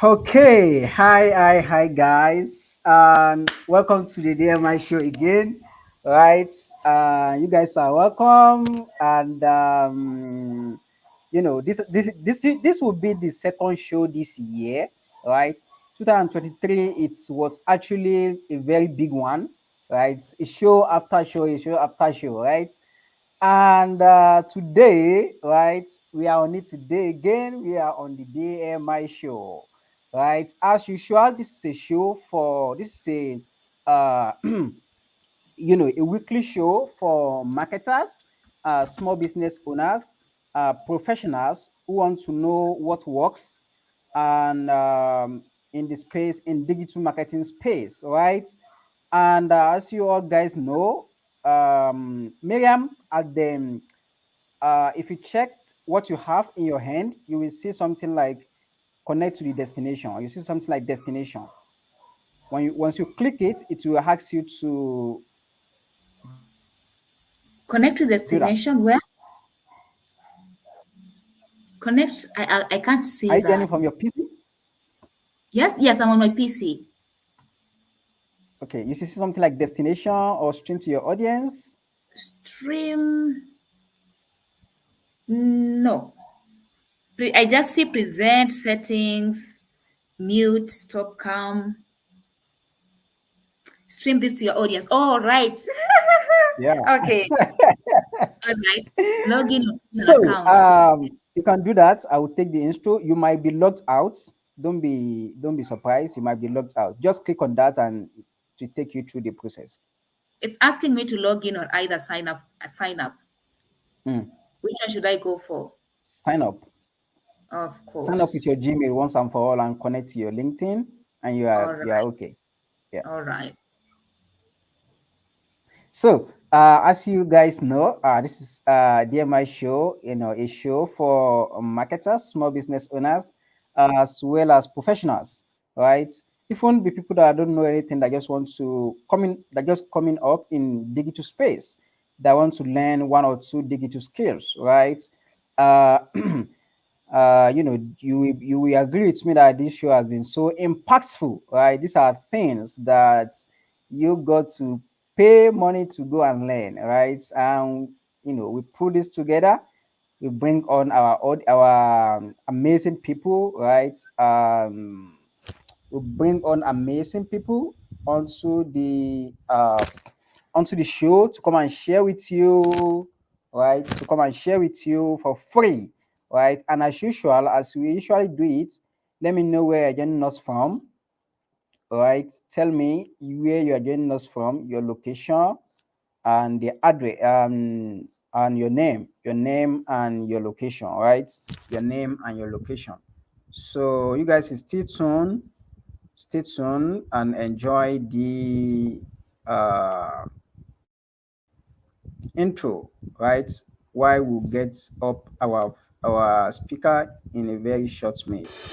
Okay, hi, guys, and welcome to the DMI show again. Right, you guys are welcome, and this will be the second show this year, right? 2023. It's what's actually a very big one, right? A show after show, a show after show, right? And today, right, we are on it today again. We are on the DMI show, right? As usual, this is a show for this is a weekly show for marketers, small business owners, professionals who want to know what works and in the space in digital marketing space, right? And as you all guys know, Miriam at the if you checked what you have in your hand, you will see something like connect to the destination. You see something like destination. Once you click it, it will ask you to Connect to do that. destination where? Connect. I can't Are see you joining that. from your PC? Yes, I'm on my PC. Okay, you see something like destination or stream to your audience. Stream. No. I just see present settings, mute, stop cam, stream this to your audience. Oh, right. Yeah. Okay. All right. Log in on an So account. you can do that. I will take the intro. You might be logged out. Don't be surprised. You might be logged out. Just click on that and to take you through the process. It's asking me to log in or either sign up. Sign up. Mm. Which one should I go for? Sign up. Of Sign up with course. your Gmail once and for all and connect to your LinkedIn and you are All you are right. okay. Yeah. All right. So as you guys know, this is DMI show, a show for marketers, small business owners, as well as professionals, right? Even the people that don't know anything that just want to come in, that just coming up in digital space, that want to learn one or two digital skills, right? Uh, you will agree with me that this show has been so impactful, right? These are things that you got to pay money to go and learn, right? And we put this together. We bring on our amazing people, right? We bring on amazing people onto the show to come and share with you, right? To come and share with you for free, right? And as usual, as we usually do it, let me know where you're joining us from, right? Tell me where you are joining us from, your location, and the address, and your name and your location, right? Your name and your location. So you guys stay tuned and enjoy the uh, intro, right? Why we'll get up our speaker in a very short minute.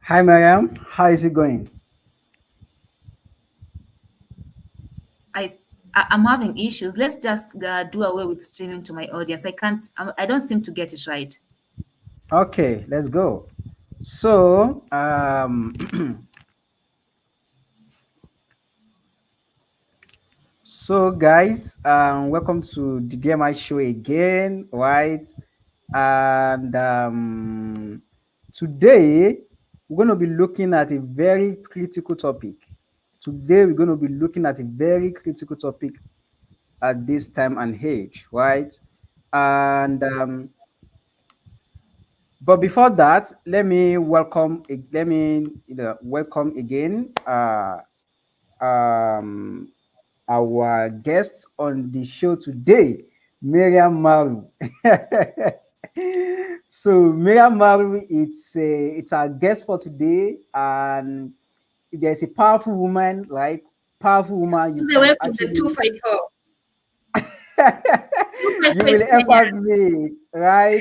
Hi, Miriam. How is it going? I'm having issues. Let's just do away with streaming to my audience. I can't. I don't seem to get it right. Okay, let's go. So, so guys, welcome to the DMI show again, right? And today we're going to be looking at a very critical topic. Today we're going to be looking at a very critical topic at this time and age, right? And but before that, let me welcome again um, our guest on the show today, Miriam Maru. So Miriam Maru, it's our guest for today, and there's a powerful woman, like powerful woman you All the can way from the actually 254. you 254 is will Kenya. ever meet, right?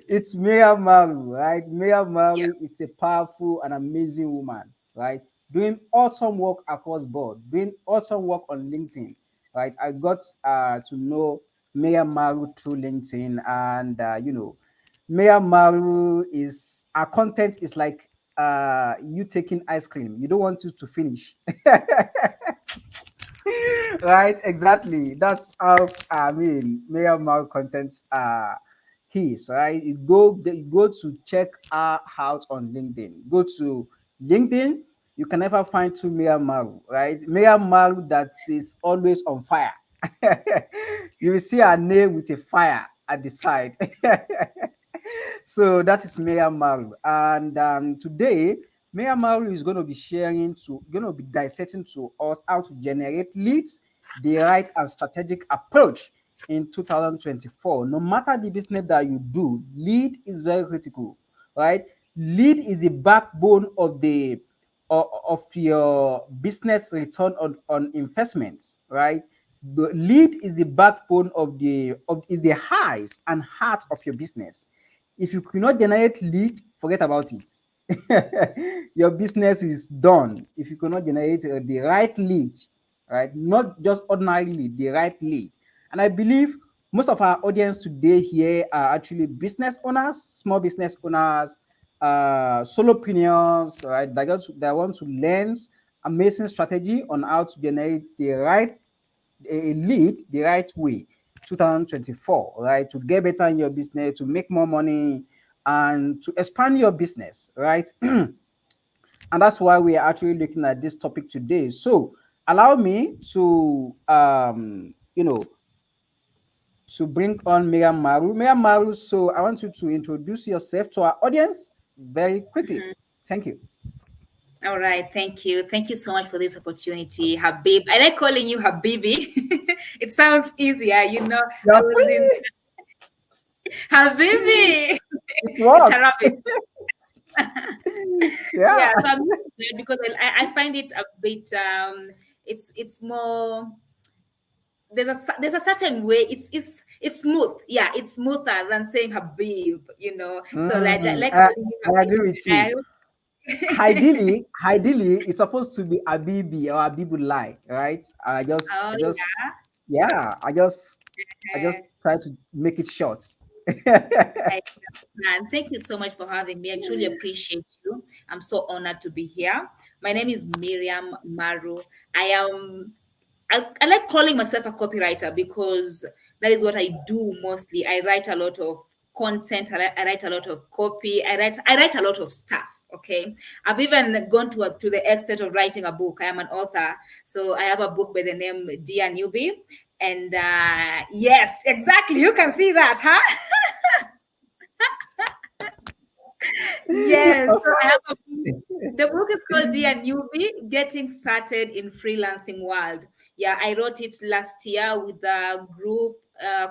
It's Miriam Maru, right? Miriam Yeah. Maru, it's a powerful and amazing woman, right? Doing awesome work across board, doing awesome work on LinkedIn, right? I got to know Miriam Maru through LinkedIn, and Miriam Maru is our content is like you taking ice cream. You don't want it to finish. Right, exactly. That's how I mean Miriam Mal content his right. You go to check her out on LinkedIn. Go to LinkedIn, you can never find two Miriam Maru, right? Miriam Maru that is always on fire. You will see her name with a fire at the side. So that is Miriam Maru. And today, Miriam Maru is going to be going to be dissecting to us how to generate leads, the right and strategic approach in 2024. No matter the business that you do, lead is very critical, right? Lead is the backbone of your business return on investments, right? The lead is the backbone is the eyes and heart of your business. If you cannot generate lead, forget about it. Your business is done. If you cannot generate the right lead, right? Not just ordinary lead, the right lead. And I believe most of our audience today here are actually business owners, small business owners, solopreneurs, right? That want to learn amazing strategy on how to generate the right a lead the right way 2024, right? To get better in your business, to make more money, and to expand your business, right? And that's why we are actually looking at this topic today. So allow me to bring on Miriam Maru. Miriam Maru, so I want you to introduce yourself to our audience very quickly. Mhm. Thank you. All right. Thank you. Thank you so much for this opportunity, Habib. I like calling you Habibi. It sounds easier. I You're was in free. Habibi. It It's works. Arabic. Yeah. Yeah. So I'm used to it because I find it a bit. It's more. There's a certain way it's smooth. Yeah, it's smoother than saying Habib. So Mm, like I, calling you I Habib. agree with you. I, Ideally, it's supposed to be Abibi or Abibulai, right? oh I just yeah. try to make it short. I understand. Thank you so much for having me. I truly appreciate you. I'm so honored to be here. My name is Miriam Maru. I am I like calling myself a copywriter because that is what I do mostly. I write a lot of content. I write a lot of copy. I write a lot of stuff. Okay, I've even gone to the extent of writing a book. I am an author, so I have a book by the name Dear Newbie, and yes, exactly. You can see that, huh? Yes, Of so I have course. a book. The book is called Dear Newbie, Getting Started in Freelancing World. Yeah, I wrote it last year with a group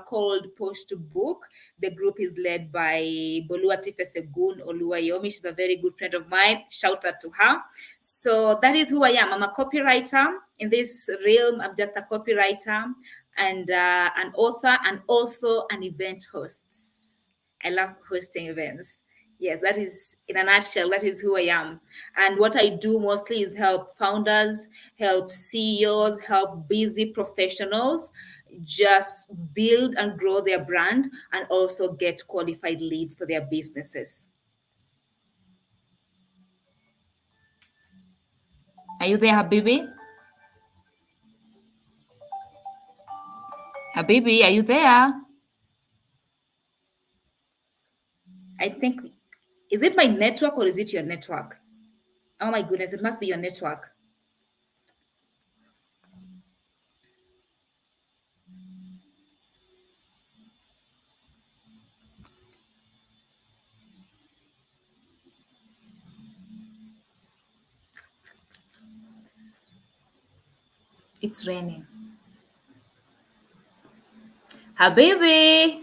called Push to Book. The group is led by Boluati Fesegun Oluwayomi. She's a very good friend of mine. Shout out to her. So that is who I am. I'm a copywriter. In this realm, I'm just a copywriter and an author and also an event host. I love hosting events. Yes, that is in a nutshell, that is who I am. And what I do mostly is help founders, help CEOs, help busy professionals just build and grow their brand and also get qualified leads for their businesses. Are you there, Habibi? Habibi, are you there? I think, is it my network or is it your network? Oh my goodness, it must be your network. It's raining. Habibi,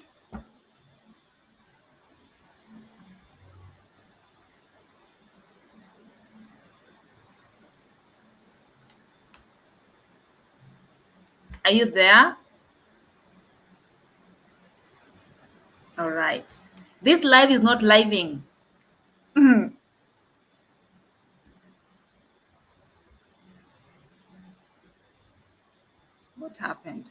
are you there? All right. This live is not living. What happened?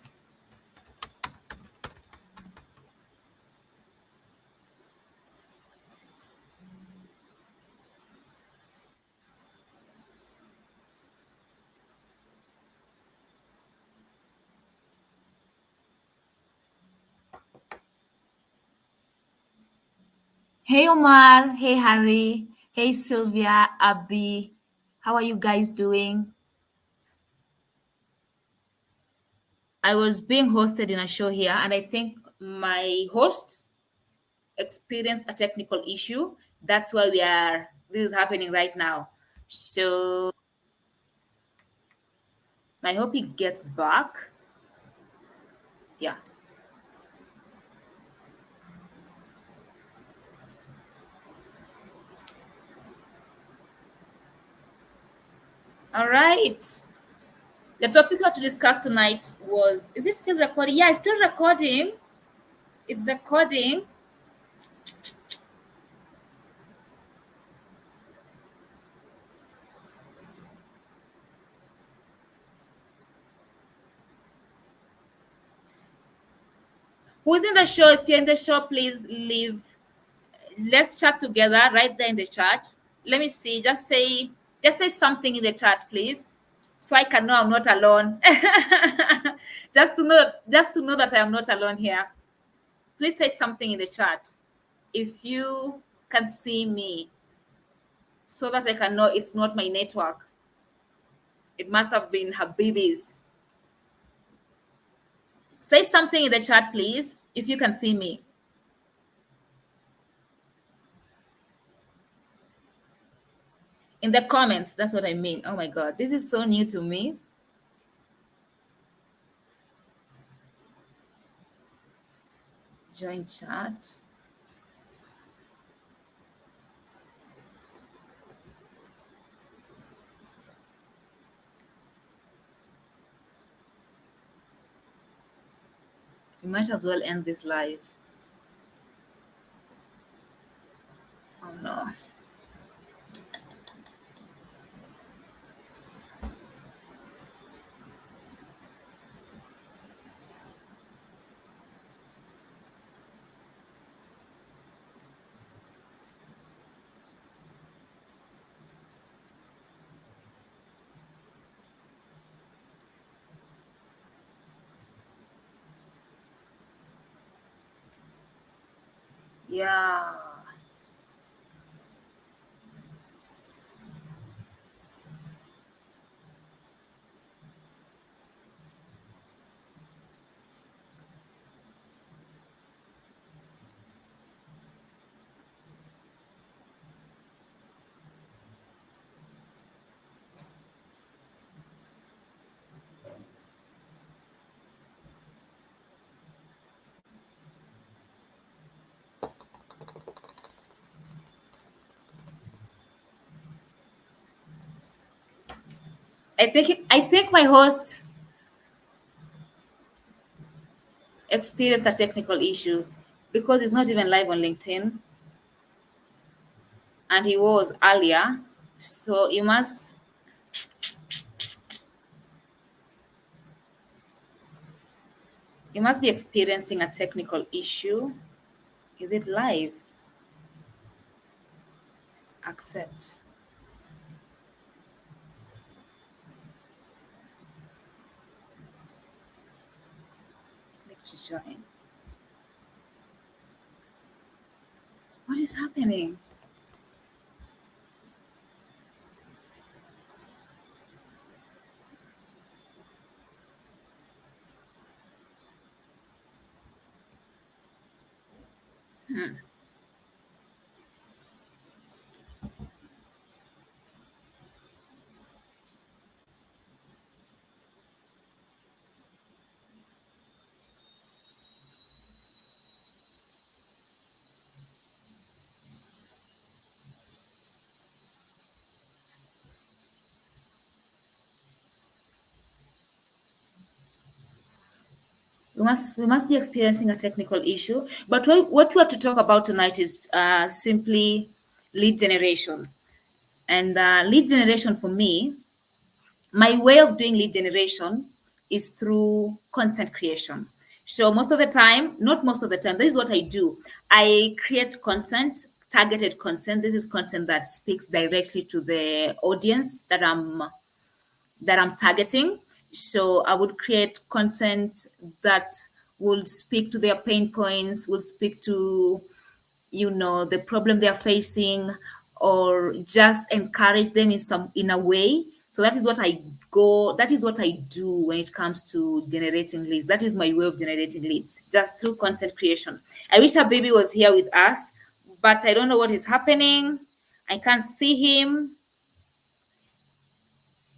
Hey Omar, hey Harry, hey Sylvia, Abby. How are you guys doing? I was being hosted in a show here, and I think my host experienced a technical issue. That's why this is happening right now. So I hope he gets back. Yeah. All right. The topic we have to discuss tonight was, is it still recording? Yeah, it's still recording. It's recording. Who's in the show? If you're in the show, please leave. Let's chat together right there in the chat. Let me see. Just say something in the chat, please, so I can know I'm not alone. Just to know that I am not alone here. Please say something in the chat if you can see me, so that I can know it's not my network. It must have been Habibi's. Say something in the chat, please, if you can see me. In the comments, that's what I mean. Oh my God, this is so new to me. Join chat. We might as well end this live. Oh no. Yeah. I think my host experienced a technical issue because it's not even live on LinkedIn. and he was earlier. So you must be experiencing a technical issue. Is it live? Accept. Click to join. What is happening? We must be experiencing a technical issue. But what we are to talk about tonight is simply lead generation. And lead generation for me, my way of doing lead generation is through content creation. So most of the time, not most of the time, this is what I do. I create content, targeted content. This is content that speaks directly to the audience that I'm targeting. So I would create content that would speak to their pain points, would speak to the problem they're facing, or just encourage them in a way. So that is what I do when it comes to generating leads. That is my way of generating leads, just through content creation. I wish our baby was here with us, but I don't know what is happening. I can't see him.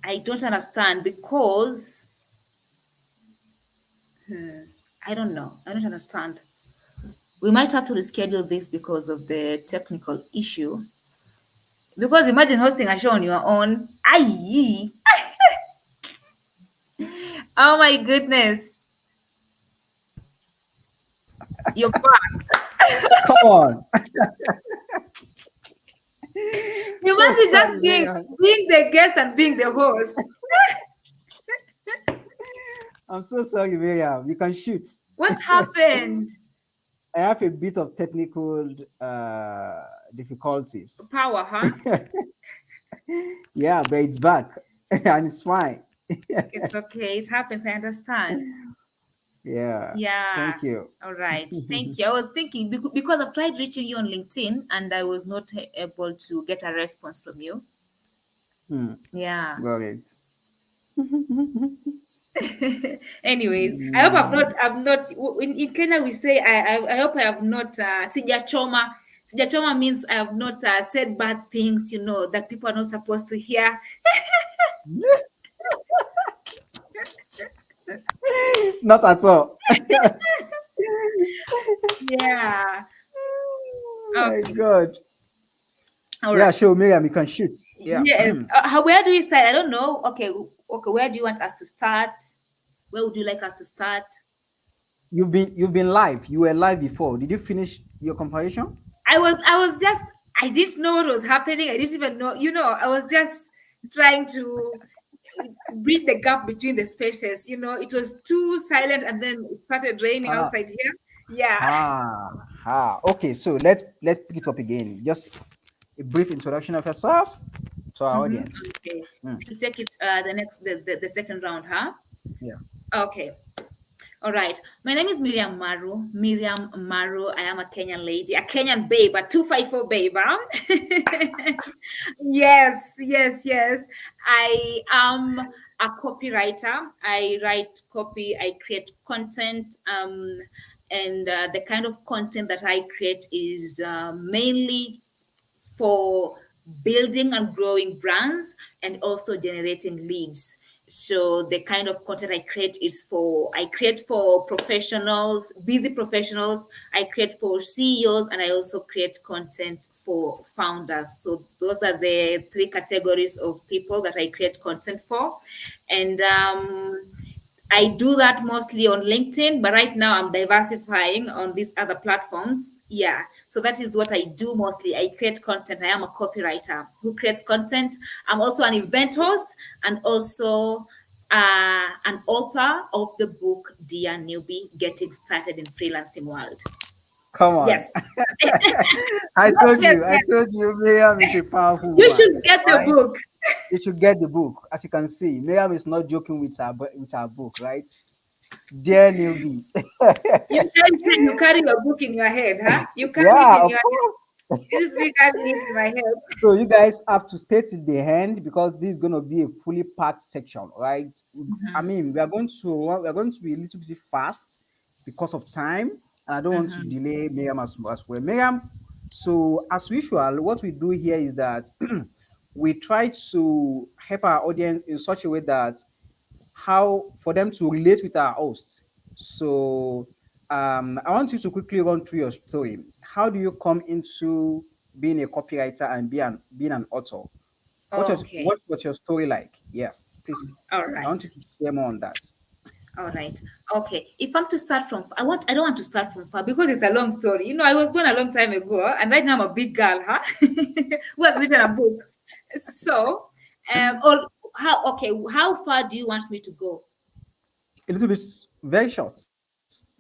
I don't understand because I don't know. I don't understand. We might have to reschedule this because of the technical issue. Because imagine hosting a show on your own. Aye. Oh my goodness. You're back. Come on. You So must be sorry, just being Miriam. being the guest and being the host. I'm so sorry, Miriam. You can shoot. What happened? I have a bit of technical difficulties. Power, huh? Yeah, but it's back and it's fine. It's okay. It happens. I understand. Yeah. Yeah. Thank you. All right. Thank you. I was thinking because I've tried reaching you on LinkedIn and I was not able to get a response from you. Hmm, Yeah. got it. Anyways, I hope Mm, I've not in Kenya we say I hope I have not sijachoma. Sijachoma means I have not said bad things, that people are not supposed to hear. not at all. Yeah. Oh my Okay. God. All Yeah, right. sure, Miriam, you can shoot. Yeah. Yes. Where do we start? I don't know. Okay. Okay. Where do you want us to start? Where would you like us to start? You've been live. You were live before. Did you finish your conversation? I was just I didn't know what was happening. I didn't even know, I was just trying to bridge the gap between the spaces. It was too silent and then it started raining Ah, outside here. Yeah. Okay, so let's pick it up again. Just a brief introduction of yourself to our audience. Okay. Mm, To take it the second round, huh? yeah. Okay. All right. My name is Miriam Maru. Miriam Maru. I am a Kenyan lady, a Kenyan babe, a 254 babe. Huh? Yes, yes, yes. I am a copywriter. I write copy, I create content. And the kind of content that I create is mainly for building and growing brands and also generating leads. So the kind of content I create for professionals, busy professionals. I create for CEOs, and I also create content for founders. So those are the three categories of people that I create content for. And I do that mostly on LinkedIn, but right now I'm diversifying on these other platforms. Yeah. So that is what I do mostly. I create content. I am a copywriter who creates content. I'm also an event host and also an author of the book Dear Newbie Getting Started in Freelancing World. Come on. Yes. Yes, I yes. told you, Miriam is a powerful You woman, should get the right? book. You should get the book. As you can see, Miriam is not joking with with her book, right? Dear newbie. You can't say you carry your book in your head, huh? You carry it Yeah, in of your head. course. This is me carrying it in my head. So you guys have to stay till the end because this is going to be a fully packed section, right? I Mhm, mean, we are going to be a little bit fast because of time, and I don't want to mhm. delay Miriam as well. Miriam, so as usual, what we do here is that we try to help our audience in such a way that how for them to relate with our hosts. So I want you to quickly run through your story. How do you come into being a copywriter and being an author? Okay. What was your story like? Yeah, please. All I want right. you to share more on that. All right. Okay. If I'm to start from, I don't want to start from far because it's a long story. I was born a long time ago, and right now I'm a big girl, huh? Who has written a book. So, or how far do you want me to go? A little bit very short.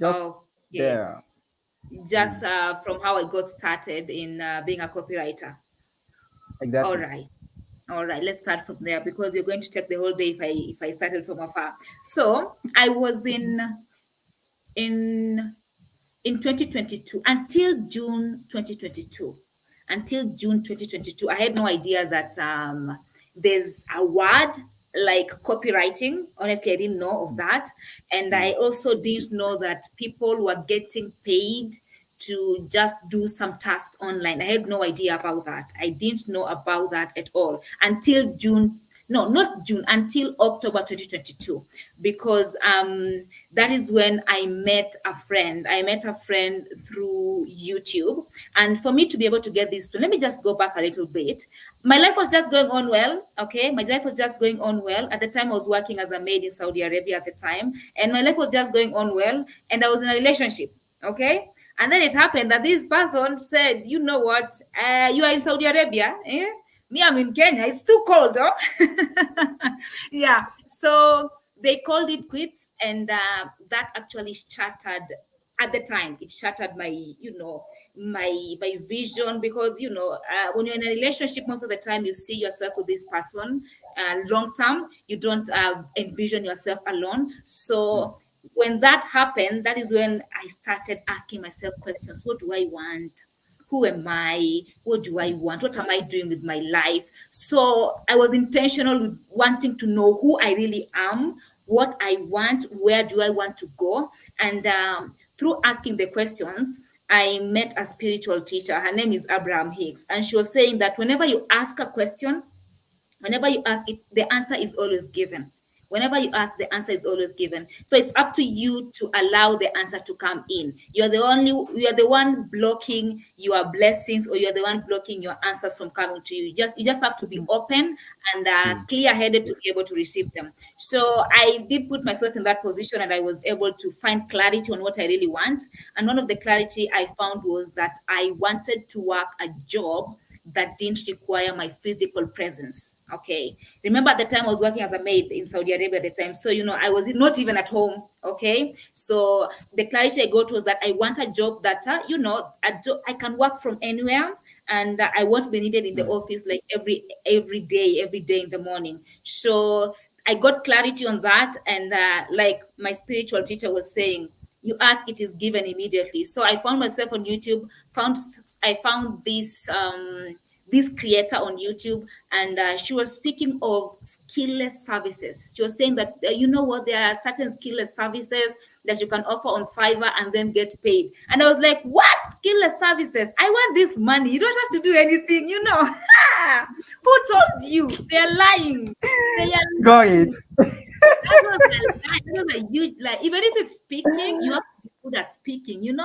Just there. Okay. Mm, Just from how I got started in being a copywriter. All exactly. right. All right, let's start from there because you're going to take the whole day if I started from afar. So I was in in 2022 until June 2022. Until June 2022, I had no idea that there's a word like copywriting. Honestly, I didn't know of that. And I Mm, also didn't know that people were getting paid to just do some tasks online. I had no idea about that. I didn't know about that at all until June, no, not June, until October 2022, because that is when I met a friend. I met a friend through YouTube. And for me to be able to get this, let me just go back a little bit. My life was just going on well. Okay. My life was just going on well. At the time, I was working as a maid in Saudi Arabia at the time. And my life was just going on well. And I was in a relationship. Okay. And then it happened that this person said, you know what? You are in Saudi Arabia. Eh? Me, I'm in Kenya. It's too cold, huh? Yeah. So they called it quits, and that actually shattered. At the time, it shattered my vision because when you're in a relationship, most of the time you see yourself with this person long term. You don't envision yourself alone. mm, So when that happened, that is when I started asking myself questions. What do I want? Who am I? What do I want? What am I doing with my life? So I was intentional with wanting to know who I really am, what I want, where do I want to go. And through asking the questions, I met a spiritual teacher. Her name is Abraham Hicks. And she was saying that whenever you ask it, the answer is always given. Whenever you ask, the answer is always given. So it's up to you to allow the answer to come in. You are the one blocking your blessings, or you're the one blocking your answers from coming to you. You just have to be open and mm, clear headed to be able to receive them. So I did put myself in that position, and I was able to find clarity on what I really want. And one of the clarity I found was that I wanted to work a job that didn't require my physical presence. Okay. Remember at the time I was working as a maid in Saudi Arabia at the time. So, I was not even at home. Okay. So the clarity I got was that I want a job that, I can work from anywhere, and I won't be needed in the mm, office like every day in the morning. So I got clarity on that. And like my spiritual teacher was saying, you ask, it is given immediately. So I found myself on YouTube, I found this creator on YouTube, and she was speaking of skillless services. She was saying that you know what, there are certain skillless services that you can offer on Fiverr and then get paid. And I was like, what? Skillless services? I want this money. You don't have to do anything. Who told you? They're lying. They are got it. lying. That was a huge, like, even if it's speaking, you have to be good at speaking. You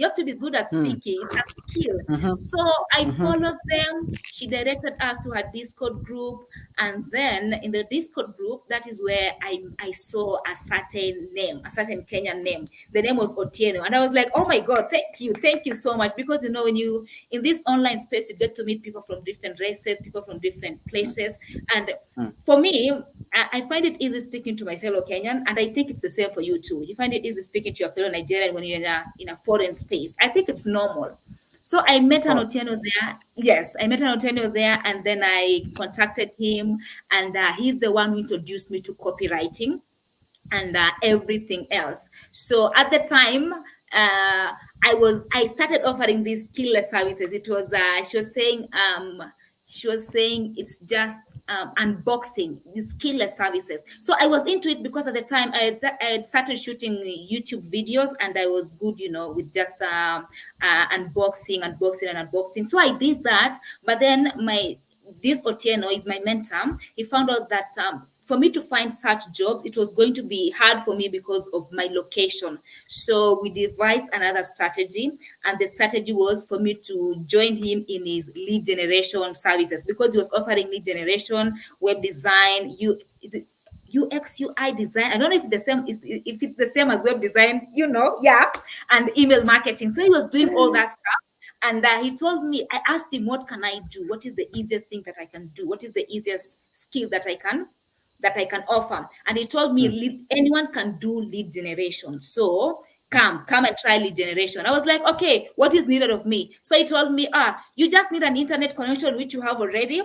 have to be good at Mm, speaking. It's a skill. Mm-hmm. So I Mm-hmm. followed them. She directed us to her Discord group. And then in the Discord group, that is where I saw a certain name, a certain Kenyan name. The name was Otieno. And I was like, oh my God, thank you. Thank you so much. Because, when you, in this online space, you get to meet people from different races, people from different places. And for me, I find it easy speaking to my fellow Kenyan, and I think it's the same for you too. You find it easy speaking to your fellow Nigerian when you're in a foreign space. I think it's normal. So I Of met an course. Otieno there. Yes, I met an Otieno there, and then I contacted him, and he's the one who introduced me to copywriting and everything else. So at the time, I started offering these skillless services. It was she was saying it's just unboxing these skillless services. So I was into it because at the time I had started shooting YouTube videos, and I was good, with just unboxing. So I did that, but then my this Otieno is my mentor. He found out that for me to find such jobs, it was going to be hard for me because of my location. So we devised another strategy, and the strategy was for me to join him in his lead generation services, because he was offering lead generation, web design, UX UI design. I don't know if if it's the same as web design, yeah, and email marketing. So he was doing all that stuff. And he told me, I asked him, what can I do? What is the easiest thing that I can do? What is the easiest skill that I can offer? And he told me, Mm. anyone can do lead generation. So come and try lead generation. I was like, okay, what is needed of me? So he told me, you just need an internet connection, which you have already,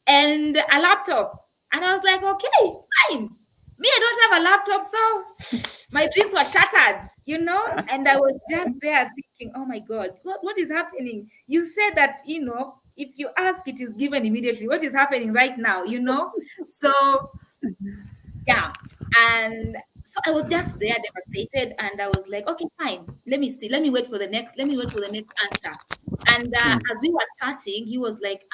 and a laptop. And I was like, okay, fine. Me, I don't have a laptop, so my dreams were shattered, and I was just there thinking, oh my God, what is happening? You said that, if you ask, it is given immediately. What is happening right now, So yeah. And so I was just there devastated, and I was like, okay, fine, let me see, let me wait for the next answer. And Mm. as we were chatting, he was like,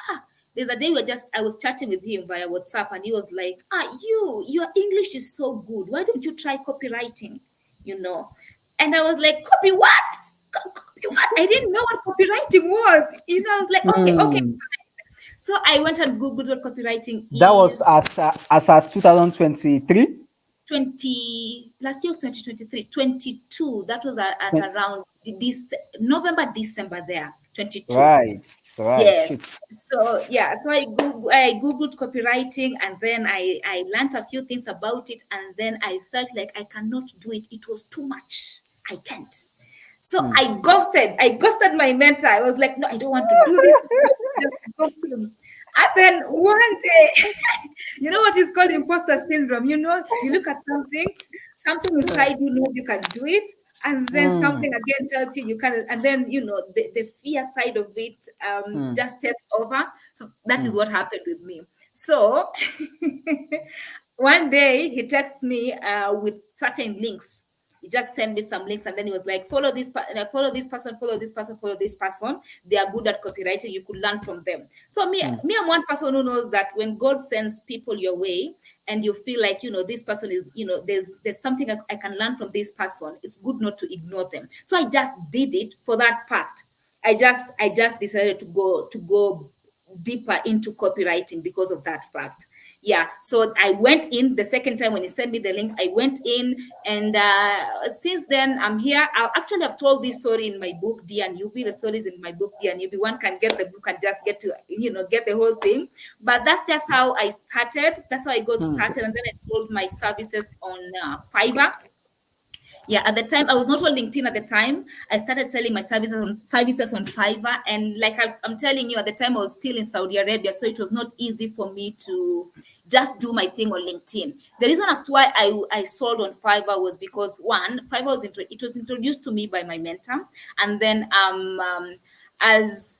there's a day I was chatting with him via WhatsApp, and he was like, your English is so good, why don't you try copywriting? you know and I was like, copy what? Copy what? I didn't know what copywriting was. I was like, okay, okay. Mm. So I went and googled what copywriting That was is. as at 2023. 20 last year was 2023, 22. That was at around this November, December there, 22. Right, right. Yes. Shoot. So yeah, so I googled copywriting, and then I learned a few things about it, and then I felt like I cannot do it. It was too much. I can't. So Mm. I ghosted my mentor. I was like, no, I don't want to do this. Just ghost him. And then one day, you know what is called imposter syndrome. You look at something inside you knows you can do it, and then Mm. something again tells you can, and then the fear side of it Mm. just takes over. So that is Mm. what happened with me. So one day he texts me with certain links. He just sent me some links, and then he was like, follow this person, follow this person, follow this person. They are good at copywriting. You could learn from them. So Mm. I'm one person who knows that when God sends people your way, and you feel like, this person is, there's something I can learn from this person, it's good not to ignore them. So I just did it for that fact. I just decided to go deeper into copywriting because of that fact. Yeah, so I went in the second time when he sent me the links. I went in, and since then I'm here. I actually have told this story in my book, Dear Newbie. The stories in my book, Dear Newbie. One can get the book and just get to get the whole thing. But that's just how I started. That's how I got Mm. started, and then I sold my services on Fiverr. Yeah, at the time I was not on LinkedIn. At the time I started selling my services on Fiverr, and like I'm telling you, at the time I was still in Saudi Arabia, so it was not easy for me to just do my thing on LinkedIn. The reason as to why I sold on Fiverr was because, one, Fiverr it was introduced to me by my mentor, and then as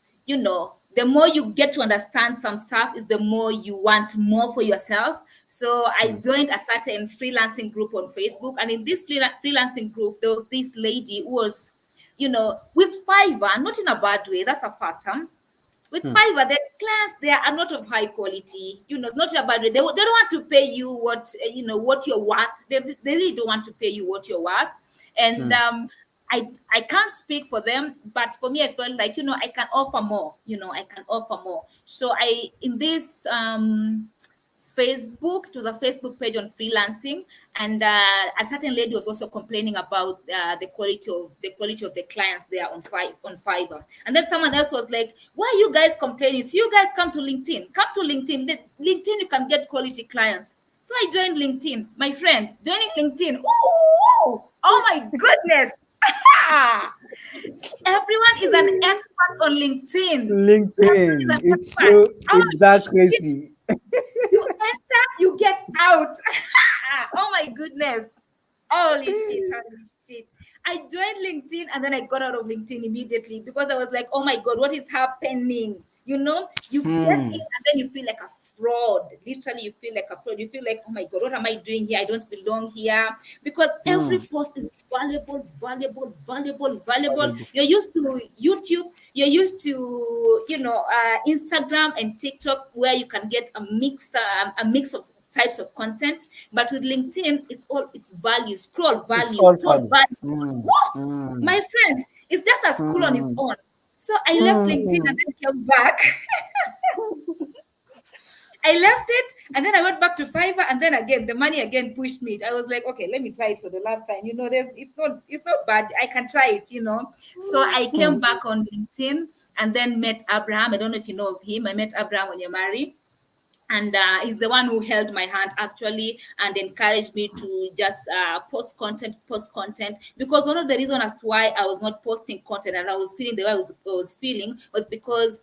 the more you get to understand some stuff, is the more you want more for yourself. So I Mm. joined a certain freelancing group on Facebook, and in this freelancing group, there was this lady who was, with Fiverr, not in a bad way, that's a fact. With Mm. Fiverr, the clients there are not of high quality. It's not about it. They don't want to pay you what what you're worth. They really don't want to pay you what you're worth. And Mm. I can't speak for them, but for me, I felt like, I can offer more. I can offer more. So in this Facebook, it was a Facebook page on freelancing, and a certain lady was also complaining about the quality of the clients there on Fiverr. And then someone else was like, "Why are you guys complaining? So you guys come to LinkedIn. Come to LinkedIn. LinkedIn, you can get quality clients." So I joined LinkedIn. My friend, joining LinkedIn. Ooh, oh my goodness. Everyone is an expert on LinkedIn. Everyone is LinkedIn. an It's expert. so Oh it's that shit. crazy. You enter, you get out. Oh my goodness. Holy shit, holy shit. I joined LinkedIn and then I got out of LinkedIn immediately because I was like, oh my God, what is happening? You get Hmm. in and then you feel like a fraud. Literally, you feel like a fraud. You feel like, oh my God, what am I doing here? I don't belong here. Because every Hmm. post is valuable, valuable, valuable, valuable. Valuable. You're used to YouTube, you're used to, Instagram and TikTok, where you can get a mix of types of content. But with LinkedIn, it's values, It's all scroll value. values. Hmm. Whoa, Hmm. my friend, it's just as cool on its Hmm. own. So I left LinkedIn Hmm. and then came back. I left it and then I went back to Fiverr, and then again the money again pushed me. I was like, okay, let me try it for the last time. It's not bad. I can try it. So I Hmm. came back on LinkedIn and then met Abraham. I don't know if you know of him. I met Abraham when you're married, and he's the one who held my hand actually and encouraged me to just post content, because one of the reasons as to why I was not posting content and I was feeling the way I was feeling was because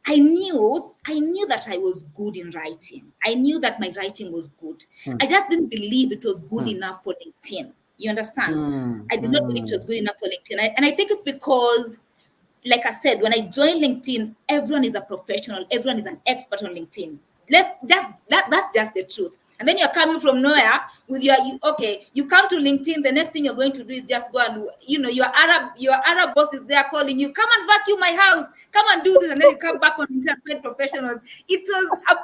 I knew that I was good in writing. I knew that my writing was good. Hmm. I just didn't believe it was good Hmm. enough for LinkedIn. You understand? Hmm. I did not believe it Hmm. was good enough for LinkedIn. And I think it's because, like I said, when I joined LinkedIn, everyone is a professional, everyone is an expert on LinkedIn. That's just the truth. And then you're coming from nowhere with okay, you come to LinkedIn, the next thing you're going to do is just go and, your Arab boss is there calling you, come and vacuum my house, come and do this, and then you come back on LinkedIn and find professionals. It was a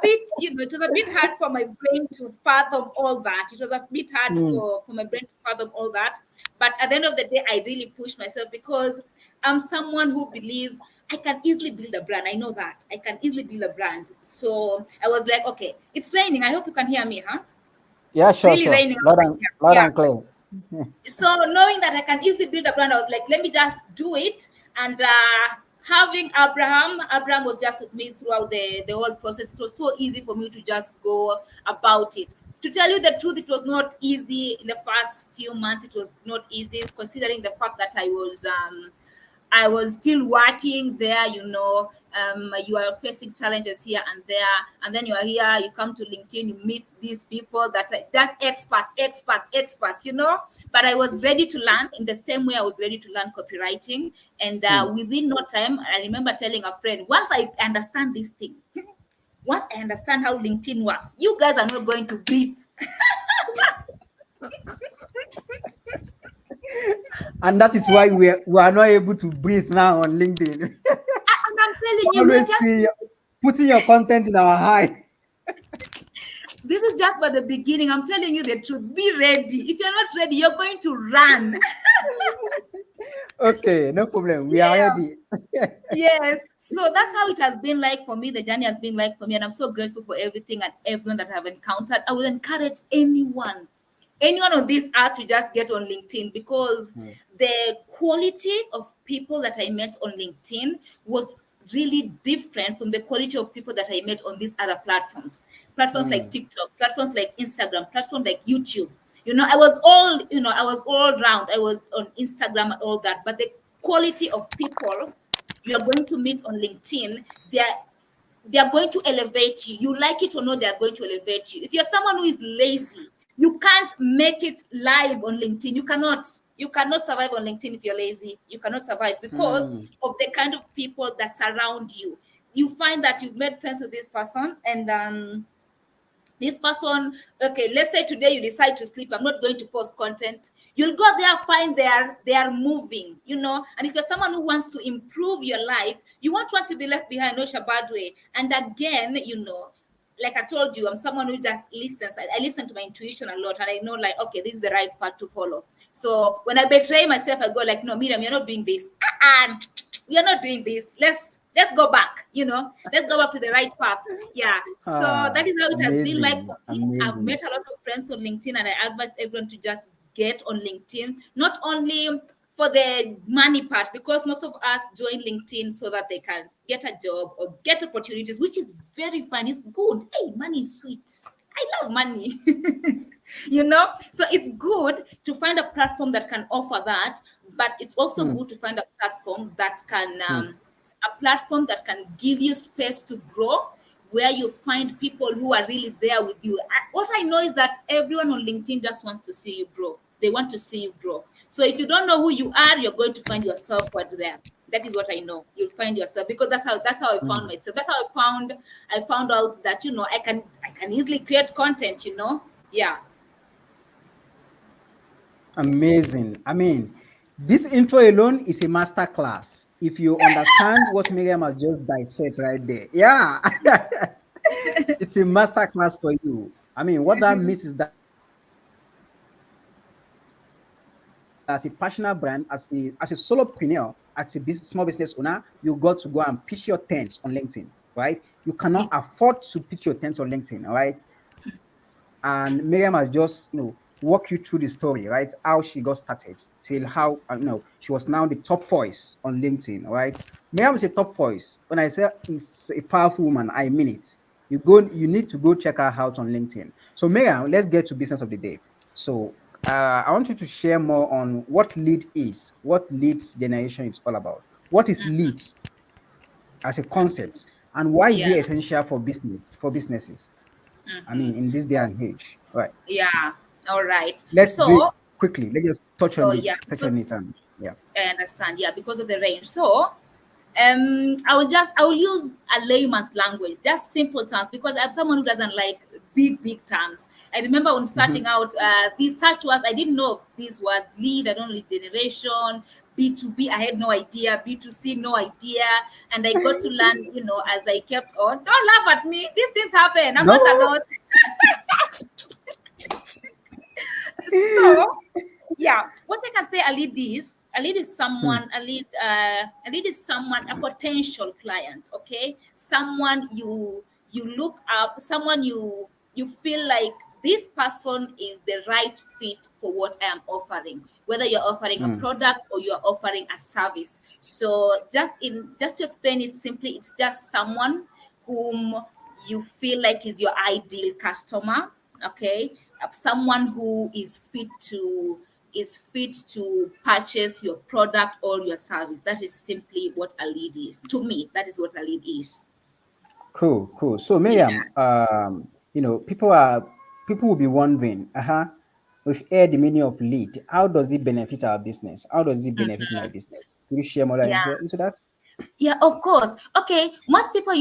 bit hard for my brain to fathom all that. It was a bit hard Hmm. for my brain to fathom all that. But at the end of the day, I really pushed myself because I'm someone who believes I can easily build a brand. I know that. I can easily build a brand. So I was like, okay, it's raining. I hope you can hear me, huh? Yeah, It's sure, really sure. raining outside here. Loud Yeah. and clear. So knowing that I can easily build a brand, I was like, let me just do it. And having Abraham was just with me throughout the whole process. It was so easy for me to just go about it. To tell you the truth, it was not easy in the first few months. It was not easy, considering the fact that I was still working there. You are facing challenges here and there, and then you are here. You come to LinkedIn, you meet these people that's experts. But I was ready to learn in the same way I was ready to learn copywriting, and Hmm. within no time, I remember telling a friend, once I understand this thing, once I understand how LinkedIn works, you guys are not going to breathe. And that is why we are not able to breathe now on LinkedIn. And I'm telling We're you, we are always just putting your content in our high. this is just but the beginning. I'm telling you the truth. Be ready. If you're not ready, you're going to run. Okay, no problem. We are Yeah. ready. Yes. So that's how it has been like for me. The journey has been like for me. And I'm so grateful for everything and everyone that I've encountered. I would encourage anyone on this earth to just get on LinkedIn, because Hmm. the quality of people that I met on LinkedIn was really different from the quality of people that I met on these other platforms. Platforms like Hmm. TikTok, platforms like Instagram, platforms like YouTube. I was all round. I was on Instagram and all that. But the quality of people you are going to meet on LinkedIn, they are going to elevate you. You like it or not, they are going to elevate you. If you're someone who is lazy, you can't make it live on LinkedIn. You cannot survive on LinkedIn if you're lazy. You cannot survive because Hmm. of the kind of people that surround you. You find that you've made friends with this person, and this person, okay, let's say today you decide to sleep, I'm not going to post content. You'll go there, find they are moving. And if you're someone who wants to improve your life, you won't want to be left behind, no Shabadwe. And again, like I told you, I'm someone who just listens. I listen to my intuition a lot, and I know, like, okay, this is the right path to follow. So when I betray myself, I go like, no, Miriam, you're not doing this. You're not doing this. Let's go back. Let's go back to the right path. Yeah. So that is how it has been like for Amazing, me. I've met amazing. a lot of friends on LinkedIn, and I advise everyone to just get on LinkedIn, not only for the money part, because most of us join LinkedIn so that they can get a job or get opportunities, which is very fun. It's good. Hey, money is sweet. I love money. So it's good to find a platform that can offer that, but it's also Hmm, good to find a platform that can hmm, give you space to grow, where you find people who are really there with you. What I know is that everyone on LinkedIn just wants to see you grow. They want to see you grow. So if you don't know who you are, you're going to find yourself right there. That is what I know. You'll find yourself, because that's how I found hmm. myself. That's how I found out that I can easily create content. Yeah. Amazing. I mean, this intro alone is a master class. If you understand what Miriam has just dissect right there, yeah, it's a master class for you. I mean, what that means is that as a personal brand, as a solopreneur, as a small business owner, you got to go and pitch your tents on LinkedIn, right? You cannot It, afford to pitch your tents on LinkedIn, all right? And Miriam has just walk you through the story, right? How she got started till how she was now the top voice on LinkedIn, right? Miriam is a top voice. When I say is a powerful woman, I mean it. You need to go check her out on LinkedIn. So Miriam, let's get to business of the day. So I want you to share more on what lead is, what lead generation is all about. What is lead as a concept, and why is yeah. it essential for businesses? I mean, in this day and age, right? Yeah. All right. Let's do it So, quickly. Let's just touch so on it. yeah, Touch because on it, and yeah. I understand. Yeah, because of the range. So, I will use a layman's language, just simple terms, because I'm someone who doesn't like big terms. I remember when starting Mhm. out, these search words, I didn't know these words: lead, I don't lead generation, B2B, I had no idea, B2C, no idea. And I got to learn, as I kept on. Don't laugh at me. These things happen. I'm No. not alone. So, yeah, what I can say, a lead is someone, a potential client. Okay, someone you look up, someone you feel like this person is the right fit for what I am offering, whether you're offering a Mm, product or you're offering a service. So just to explain it simply, it's just someone whom you feel like is your ideal customer. Okay, someone who is fit to purchase your product or your service. That is simply what a lead is. To me, that is what a lead is. cool, cool. So Yeah. Miriam, people will be wondering, we've heard the meaning of lead. How does it benefit our business? How does it benefit my business? Can you share more light Yeah. into that? Yeah, of course. Okay, most people,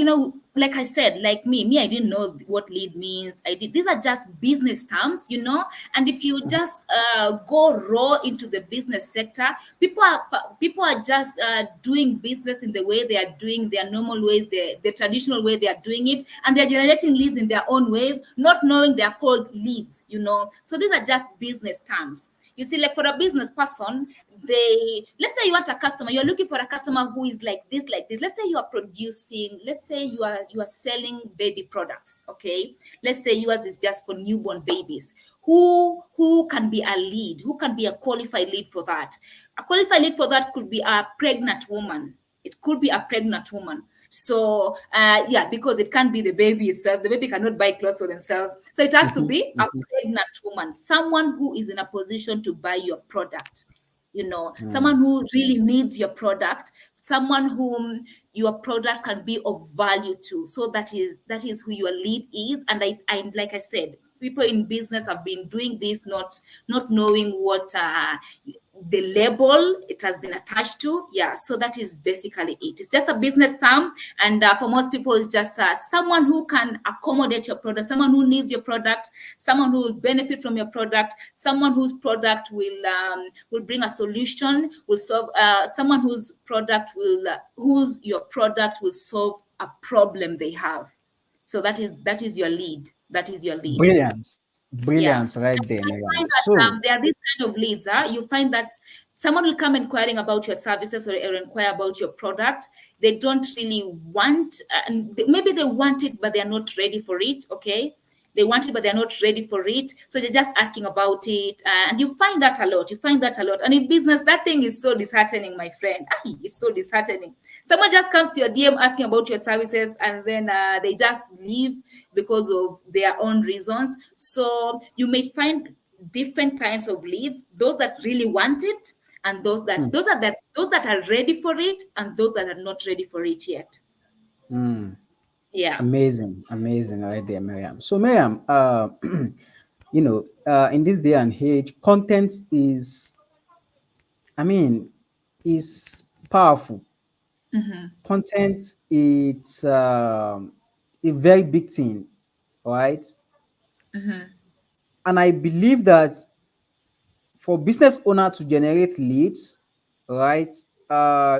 like I said, like me, I didn't know what lead means. These are just business terms. And if you Mhm. just go raw into the business sector, people are just doing business in the way they are doing their normal ways, the traditional way they are doing it, and they're generating leads in their own ways, not knowing they are called leads. So these are just business terms. You see, like for a business person, let's say you want a customer, you're looking for a customer who is like this, like this. Let's say you are producing, let's say you are selling baby products. Okay, let's say yours is just for newborn babies. Who can be a lead? Who can be a qualified lead for that? A qualified lead for that could be a pregnant woman. It could be a pregnant woman. So yeah, because it can't be the baby itself. The baby cannot buy clothes for themselves. So it has to Mhm, be a mhm, pregnant woman, someone who is in a position to buy your product. Someone mm. who really needs your product, someone whom your product can be of value to. So that is who your lead is. And I like I said, people in business have been doing this, not knowing what the label it has been attached to. Yeah, so that is basically it. It's just a business term, and for most people, it's just someone who can accommodate your product, someone who needs your product, someone who will benefit from your product, someone whose product will bring a solution, will solve. Someone whose your product will solve a problem they have. So that is your lead. That is your lead. Brilliant. Yeah. Brilliant right And you there, might Miriam. find that So, there are these kind of leads. You find that someone will come inquiring about your services, or inquire about your product. They don't really want, and maybe they want it, but they are not ready for it. Okay. They want it, but they're not ready for it. So they're just asking about it. And you find that a lot. You find that a lot. And in business, that thing is so disheartening, my friend. It's so disheartening. Someone just comes to your DM asking about your services, and then they just leave because of their own reasons. So you may find different kinds of leads: those that really want it, and hmm, those that are ready for it, and those that are not ready for it yet. hmm, Yeah. amazing, amazing right there, Miriam. So, Miriam, in this day and age, content is, I mean, is powerful. Mm-hmm. Content, it's a very big thing, right? Mm-hmm. And I believe that for business owner to generate leads, right,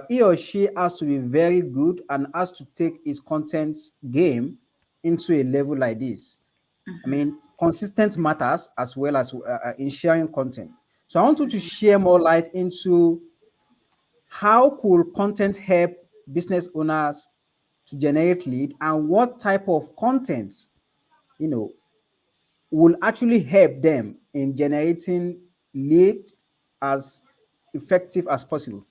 he or she has to be very good and has to take his content game into a level like this. I mean, consistent matters as well as in sharing content. So I want you to share more light into how could content help business owners to generate lead, and what type of content, you know, will actually help them in generating lead as effective as possible.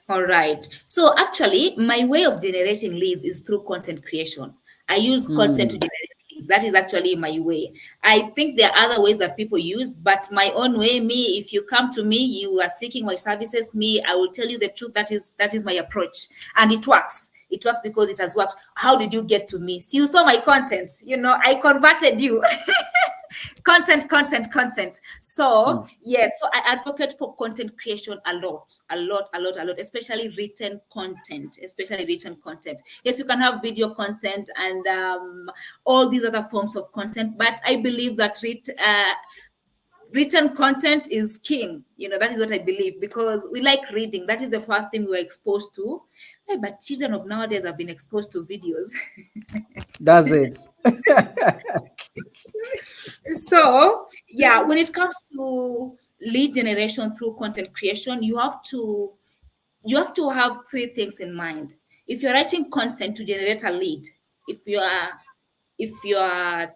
All right. So actually, my way of generating leads is through content creation. I use content to Hmm, generate leads. That is actually my way. I think there are other ways that people use, but my own way, me, if you come to me, you are seeking my services, me, I will tell you the truth. That is my approach. And it works. It works because it has worked. How did you get to me? So you saw my content. I converted you. Content. hmm. So yes, so I advocate for content creation a lot, a lot, especially written content. Yes, you can have video content and all these other forms of content, but I believe that written content is king. That is what I believe, because we like reading. That is the first thing we were exposed to. But children of nowadays have been exposed to videos. That's it. So yeah, when it comes to lead generation through content creation, you have to have three things in mind. If you're writing content to generate a lead, if you are if you are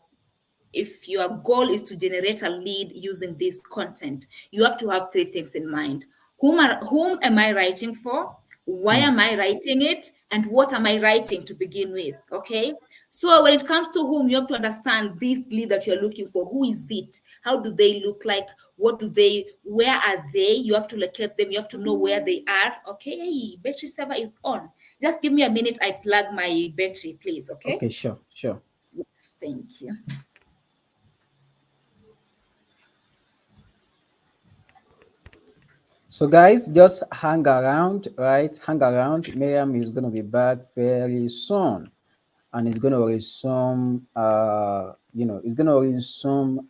if your goal is to generate a lead using this content, you have to have three things in mind. Whom am I writing for? Why Hmm. am I writing it? And what am I writing to begin with? Okay. So when it comes to whom, you have to understand this lead that you're looking for. Who is it? How do they look like? Where are they? You have to locate them. You have to know where they are. Okay. Hey, battery saver is on. Just give me a minute. I plug my battery, please. Okay. Okay, sure, sure. Yes, thank you. So, guys, just hang around, right? Hang around. Miriam is going to be back very soon, and it's going to resume, it's going to resume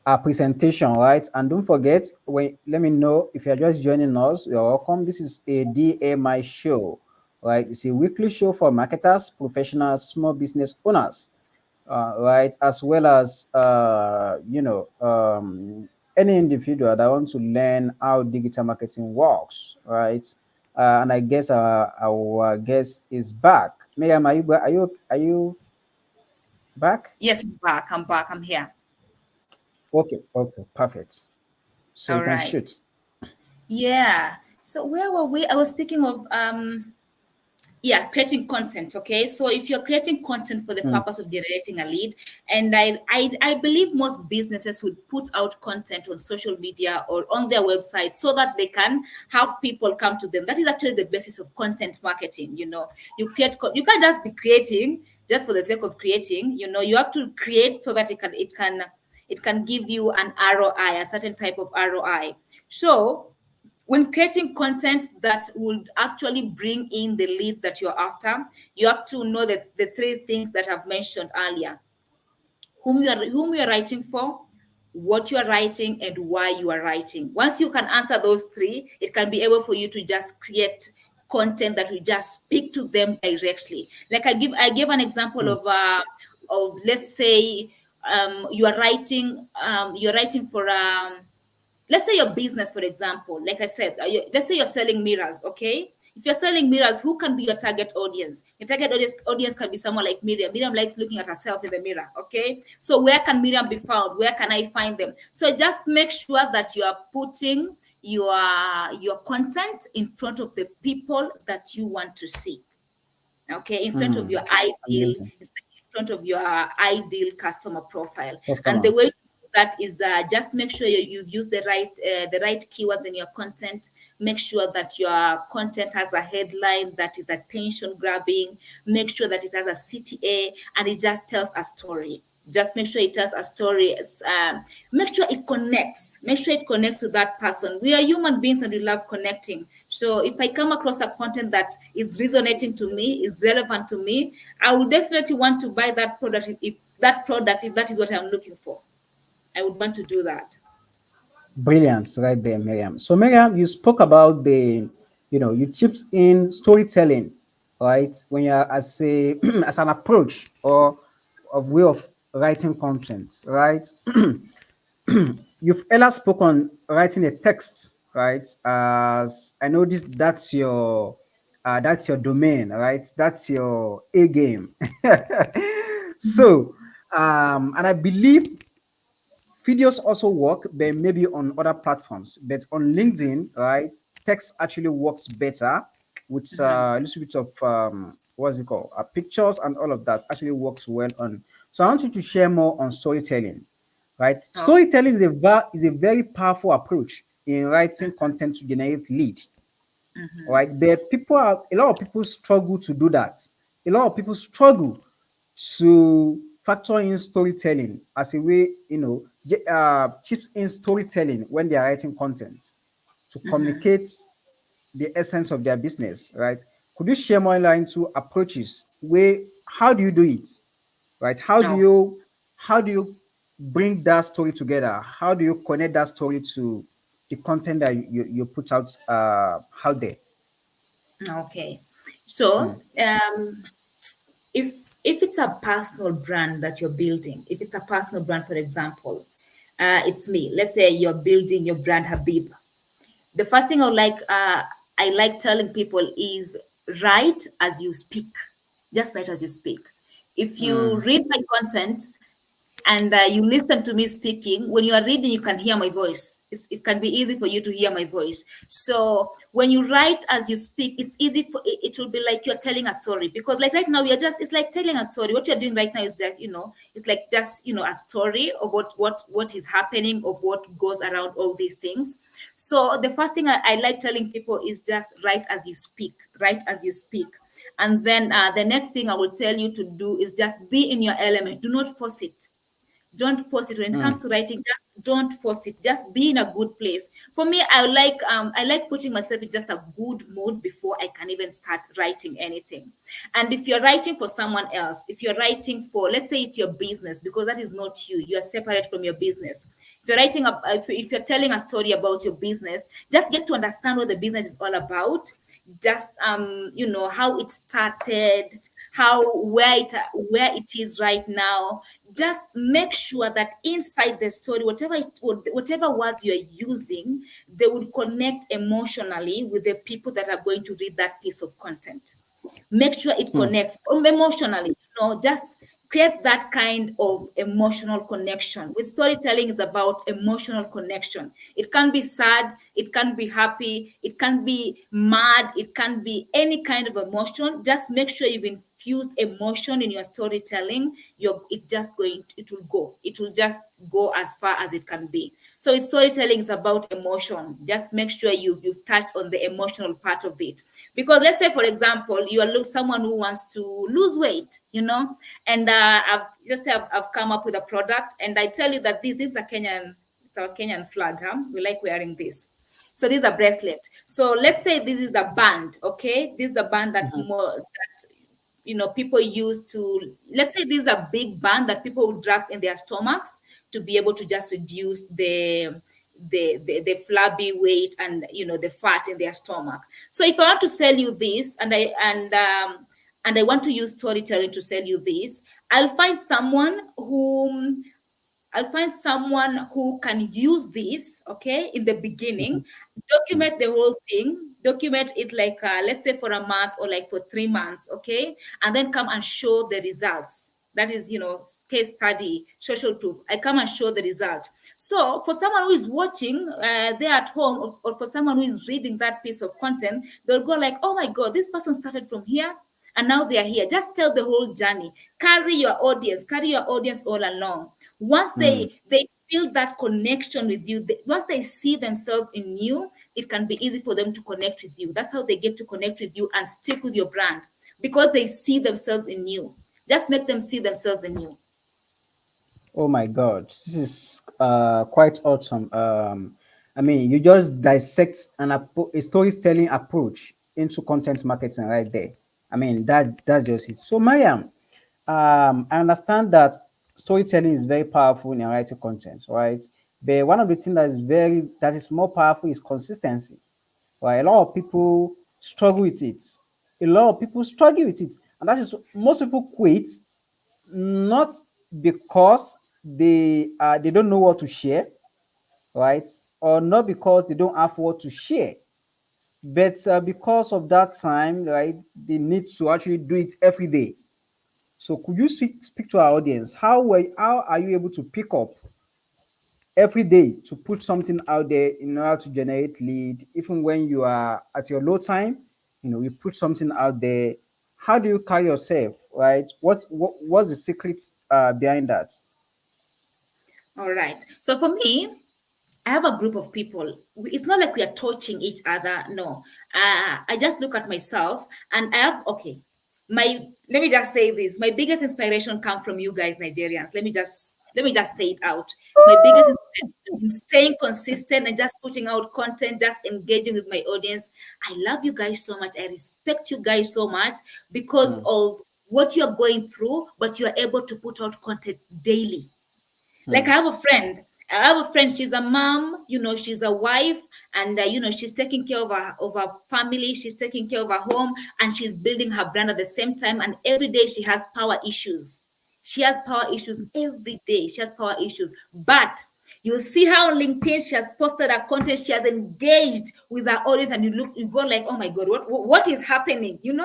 our presentation, right? And don't forget, let me know if you're just joining us, you're welcome. This is a DMI show, right? It's a weekly show for marketers, professionals, small business owners, right? As well as, any individual that wants to learn how digital marketing works, right? And I guess our guest is back. Miriam, are you back? Yes, I'm back. I'm back. I'm here. Okay, okay, perfect. So you All can right. shoot. Yeah. So where were we? I was speaking of yeah, creating content. Okay. So if you're creating content for the Mm, purpose of generating a lead, and I believe most businesses would put out content on social media or on their website so that they can have people come to them. That is actually the basis of content marketing. You can't just be creating just for the sake of creating. You have to create so that it can give you an ROI, a certain type of ROI. So when creating content that would actually bring in the lead that you're after, you have to know that the three things that I've mentioned earlier: whom you are writing for, what you are writing, and why you are writing. Once you can answer those three, it can be able for you to just create. content that will just speak to them directly. Like I gave an example mm, of, let's say, you're writing for let's say your business, for example. Like I said, let's say you're selling mirrors. Okay, if you're selling mirrors, who can be your target audience? Your target audience can be someone like Miriam. Miriam likes looking at herself in the mirror. Okay, so where can Miriam be found? Where can I find them? So just make sure that you are putting your content in front of the people that you want to see. Okay, in front of mm. your ideal, Amazing. in front of your ideal customer profile. And the Customer. way to do that is, just make sure you've used the right keywords in your content. Make sure that your content has a headline that is attention grabbing. Make sure that it has a CTA and it just tells a story. Just make sure it tells a story. Make sure it connects. Make sure it connects to that person. We are human beings and we love connecting. So if I come across a content that is resonating to me, is relevant to me, I will definitely want to buy that product. If that is what I'm looking for, I would want to do that. Brilliant, right there, Miriam. So, Miriam, you spoke about you chips in storytelling, right? When you're as a as an approach or a way of writing content, right? You've earlier spoken writing a text, right? As I know this, that's your domain, right? That's your A game. So, and I believe videos also work, but maybe on other platforms. But on LinkedIn, right, text actually works better with Mhm. a little bit of what's it called? Pictures and all of that actually works well on. So I want you to share more on storytelling, right? Okay. Storytelling is a very powerful approach in writing content to generate lead, Mhm. right? But a lot of people struggle to do that. A lot of people struggle to factor in storytelling as a way, chips in storytelling when they are writing content to Mhm. communicate the essence of their business, right? Could you share more into approaches? Where how do you do it, right? Oh, How do you bring that story together? How do you connect that story to the content that you put out there? okay. So, Mm, if it's a personal brand that you're building, if it's a personal brand, for example, it's me. Let's say you're building your brand Habib. The first thing I like telling people is write as you speak. Just write as you speak. If you mm, read my content and you listen to me speaking, when you are reading you can hear my voice. It can be easy for you to hear my voice. So when you write as you speak, it's easy for it will be like you're telling a story, because like right now we are just, it's like telling a story. What you're doing right now is that, it's like just, a story of what is happening, of what goes around all these things. So the first thing I like telling people is just write as you speak. Write as you speak. And then the next thing I will tell you to do is just be in your element. Do not force it. Don't force it. When it comes mm, to writing, just don't force it. Just be in a good place. For me, I like putting myself in just a good mood before I can even start writing anything. And if you're writing for someone else, if you're writing for, let's say it's your business, because that is not you, you are separate from your business. If you're if you're telling a story about your business, just get to understand what the business is all about. Just how it started, where it is right now. Just make sure that inside the story, whatever words you're using, they will connect emotionally with the people that are going to read that piece of content. Make sure it mm, connects emotionally. Just create that kind of emotional connection. With storytelling, is about emotional connection. It can be sad, it can be happy, it can be mad, it can be any kind of emotion. Just make sure you've infused emotion in your storytelling. It will just go as far as it can be. So it's storytelling is about emotion. Just make sure you've touched on the emotional part of it. Because let's say, for example, you are someone who wants to lose weight, and I've come up with a product, and I tell you that this is a Kenyan, it's our Kenyan flag, huh? We like wearing this. So this is a bracelet. So let's say this is the band, okay? This is the band mhm, that people use to, let's say this is a big band that people would wrap in their stomachs to be able to just reduce the flabby weight and the fat in their stomach. So if I want to sell you this, and I want to use storytelling to sell you this, I'll find someone whom I'll find someone who can use this, okay, in the beginning, mm, document the whole thing, document it like, let's say for a month or like for 3 months, okay, and then come and show the results. That is, case study, social proof. I come and show the result. So for someone who is watching there at home, or for someone who is reading that piece of content, they'll go like, oh my God, this person started from here and now they are here. Just tell the whole journey. Carry your audience all along. Once mm. they feel that connection with you, once they see themselves in you, it can be easy for them to connect with you. That's how they get to connect with you and stick with your brand, because they see themselves in you. Just make them see themselves in you. Oh my God, this is quite awesome. I mean, you just dissect a storytelling approach into content marketing right there. I mean, that's just it. So, Mariam, I understand that storytelling is very powerful in writing content, right? But one of the things that is more powerful is consistency. Right? A lot of people struggle with it. A lot of people struggle with it, and that is most people quit not because they don't know what to share, right? Or not because they don't have what to share, but because of that time, right? They need to actually do it every day. So could you speak to our audience? How are you able to pick up every day to put something out there in order to generate lead, even when you are at your low time? You put something out there. How do you carry yourself, right? What's the secret behind that? All right. So for me, I have a group of people. It's not like we are touching each other. No. I just look at myself and I have, okay, let me just say this. My biggest inspiration comes from you guys, Nigerians. Let me just say it out. My biggest inspiration in staying consistent and just putting out content, just engaging with my audience. I love you guys so much. I respect you guys so much because Hmm, of what you're going through, but you're able to put out content daily. Like hmm, I have a friend, she's a mom, she's a wife, and she's taking care of her family, she's taking care of her home, and she's building her brand at the same time. And every day she has power issues. She has power issues every day. She has power issues. But you'll see how on LinkedIn she has posted her content, she has engaged with her audience, and you go like, oh my God, what is happening? hmm.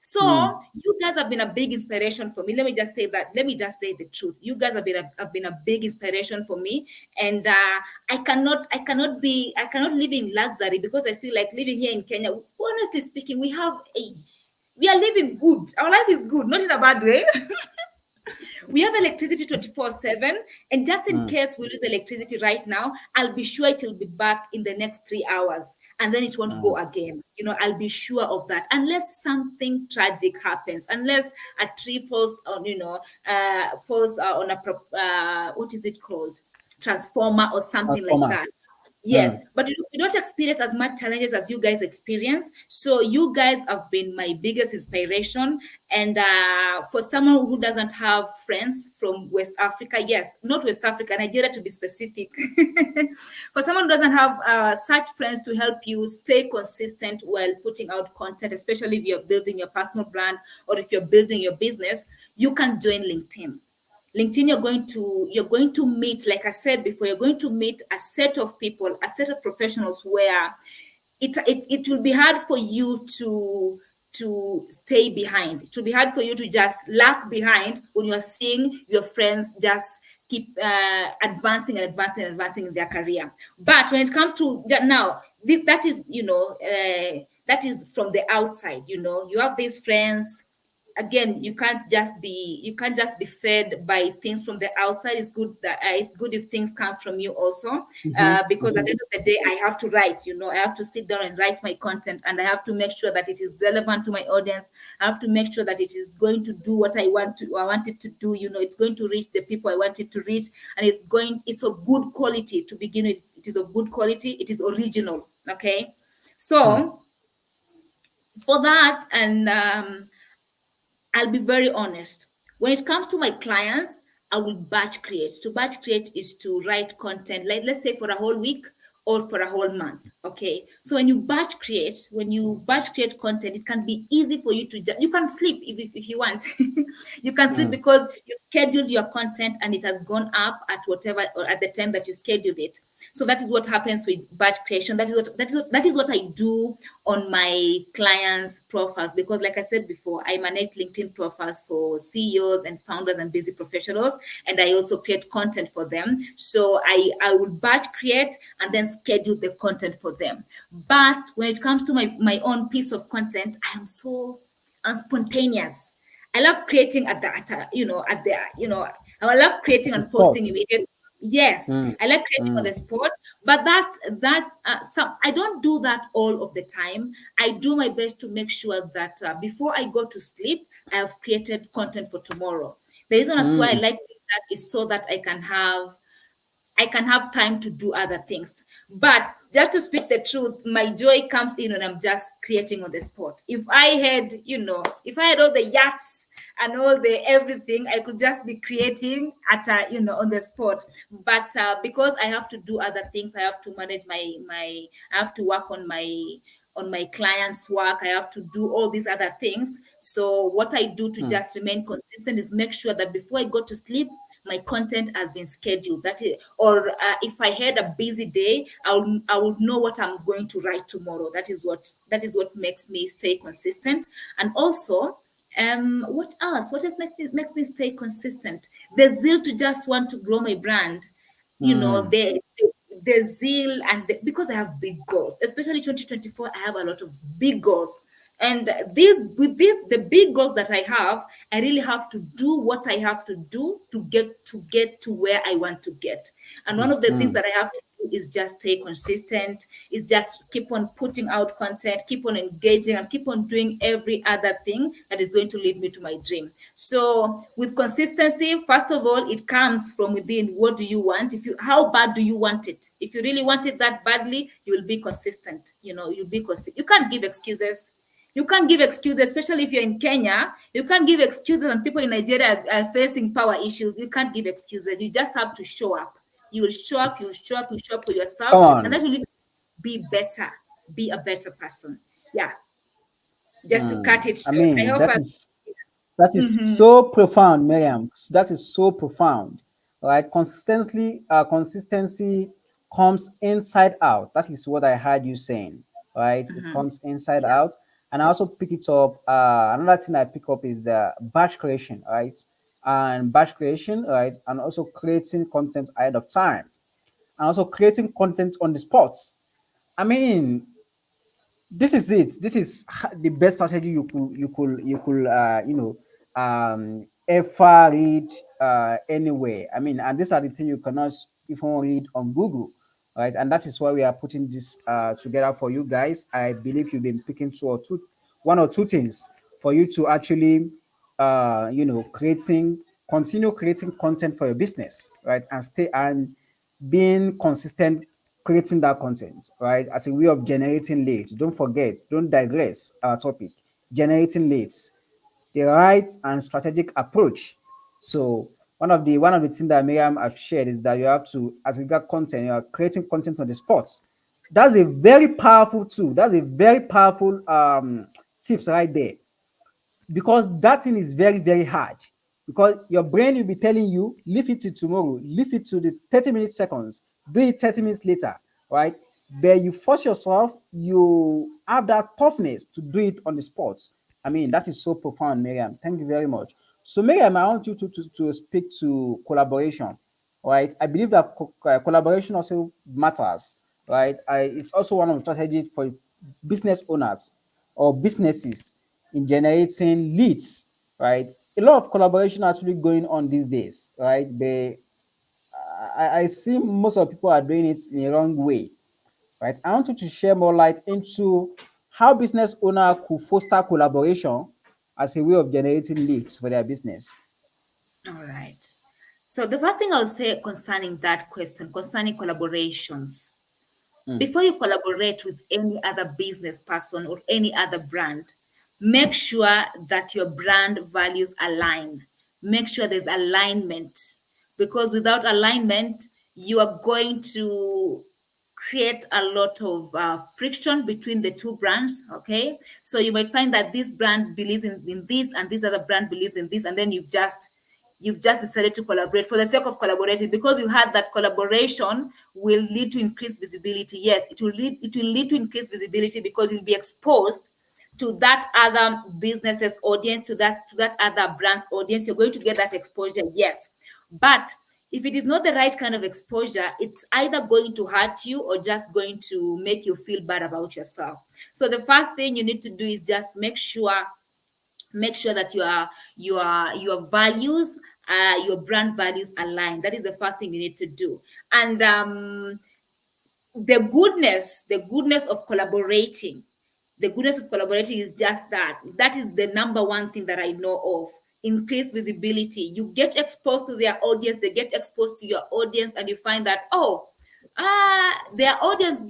So you guys have been a big inspiration for me. Let me just say that. Let me just say the truth. You guys have been a big inspiration for me, and I cannot live in luxury because I feel like living here in Kenya. Honestly speaking, we are living good. Our life is good, not in a bad way. We have electricity 24/7, and just in Mm, case we lose electricity right now, I'll be sure it will be back in the next 3 hours, and then it won't go mm. again. I'll be sure of that, unless something tragic happens, unless a tree falls on what is it called, transformer or something like Transformer. that. Yes, Mm, but we don't experience as much challenges as you guys experience. So you guys have been my biggest inspiration. And for someone who doesn't have friends from West Africa, yes, not West Africa, Nigeria to be specific. For someone who doesn't have such friends to help you stay consistent while putting out content, especially if you're building your personal brand or if you're building your business, you can join LinkedIn. LinkedIn, you're going to meet, like I said before, you're going to meet a set of people, a set of professionals where it will be hard for you to stay behind. It will be hard for you to just lag behind when you're seeing your friends just keep advancing and advancing and advancing in their career. But when it comes to that now, that is from the outside. You have these friends. Again, you can't just be fed by things from the outside. It's good if things come from you also, mhm, because at the mhm, end of the day, I have to write. I have to sit down and write my content, and I have to make sure that it is relevant to my audience. I have to make sure that it is going to do what I want it to do. It's going to reach the people I want it to reach, and it's of good quality to begin with. It is of good quality, it is original. Okay. mm, So for that, and I'll be very honest. When it comes to my clients, I will batch create. To batch create is to write content, like let's say for a whole week or for a whole month. Okay. So when you batch create content, it can be easy for you to you can sleep if you want. You can sleep Mm, because you've scheduled your content and it has gone up at whatever or at the time that you scheduled it. So that is what happens with batch creation. That is what I do on my clients' profiles, because like I said before, I manage LinkedIn profiles for CEOs and founders and busy professionals, and I also create content for them. So I would batch create and then schedule the content for them. But when it comes to my own piece of content, I am so spontaneous. I love creating I love creating the and posting sports. immediate. Yes, Mm, I like creating on mm, the spot, but some I don't do that all of the time. I do my best to make sure that before I go to sleep, I have created content for tomorrow. The reason as to why I mm, like doing that is so that I can have time to do other things. But just to speak the truth, my joy comes in when I'm just creating on the spot. If I had all the yachts and all the everything, I could just be creating on the spot. But because I have to do other things, I have to manage I have to work on my clients' work. I have to do all these other things. So what I do to mm, just remain consistent is make sure that before I go to sleep, my content has been scheduled. That is, or if I had a busy day, I would know what I'm going to write tomorrow. That is what makes me stay consistent. And also, what else? What else makes me stay consistent? The zeal to just want to grow my brand. You know, mm, the zeal because I have big goals, especially 2024. I have a lot of big goals, and the big goals that I have, I really have to do what I have to do to get to where I want to get. And one mm, of the things mm, that I have to do is just stay consistent, is just keep on putting out content, keep on engaging, and keep on doing every other thing that is going to lead me to my dream. So with consistency, first of all, it comes from within. What do you want? How bad do you want it? If you really want it that badly, you will be consistent. You'll be consistent. You can't give excuses. You can't give excuses, especially if you're in Kenya. You can't give excuses, and people in Nigeria are facing power issues. You can't give excuses. You just have to show up. You will show up, you will show up, you show up for yourself, come and that on. will be better, be a better person. Yeah, just to cut Mm. it I short. I mean, hope I. that is Mhm. so profound, Miriam. That is so profound. Right? Consistency comes inside out. That is what I heard you saying. Right? It Mhm. comes inside Yeah. out. And I also pick it up. Another thing I pick up is the batch creation, right? And batch creation, right? And also creating content ahead of time. And also creating content on the spots. I mean, this is it. This is the best strategy you could ever read anywhere. I mean, and these are the things you cannot even read on Google, right? And that is why we are putting this together for you guys. I believe you've been picking one or two things for you to actually continue creating content for your business, right? And stay and being consistent creating that content, right? As a way of generating leads. Don't forget, don't digress our topic. Generating leads, the right and strategic approach. So one of the things that Miriam have shared is that you have to, as regard content, you are creating content on the spot. That's a very powerful tool. That's a very powerful tips right there, because that thing is very very hard, because your brain will be telling you leave it to tomorrow, leave it to the 30-minute seconds, do it 30 minutes later, right? But you force yourself, you have that toughness to do it on the spot. I mean, that is so profound, Miriam. Thank you very much. So Miriam, I want you to speak to collaboration, right? I believe that collaboration also matters, right? It's also one of the strategies for business owners or businesses in generating leads, right? A lot of collaboration actually going on these days, right? I see most of people are doing it in the wrong way, right? I want you to share more light into how business owner could foster collaboration as a way of generating leads for their business. All right. So the first thing I'll say concerning that question, concerning collaborations, Mm, before you collaborate with any other business person or any other brand, make sure that your brand values align. make sure there's alignment, because without alignment, you are going to create a lot of friction between the two brands. Okay, so you might find that this brand believes in this and this other brand believes in this, and then you've just decided to collaborate for the sake of collaborating, because you had that collaboration will lead to increased visibility. Yes, it will lead to increased visibility, because you'll be exposed to that other business's audience, to that other brand's audience. You're going to get that exposure, yes. But if it is not the right kind of exposure, it's either going to hurt you or just going to make you feel bad about yourself. So the first thing you need to do is just make sure that your values, your brand values align. That is the first thing you need to do. And the goodness of collaborating, is just that is the number one thing that I know of. Increased visibility. You get exposed to their audience, they get exposed to your audience, and you find that, oh, their audience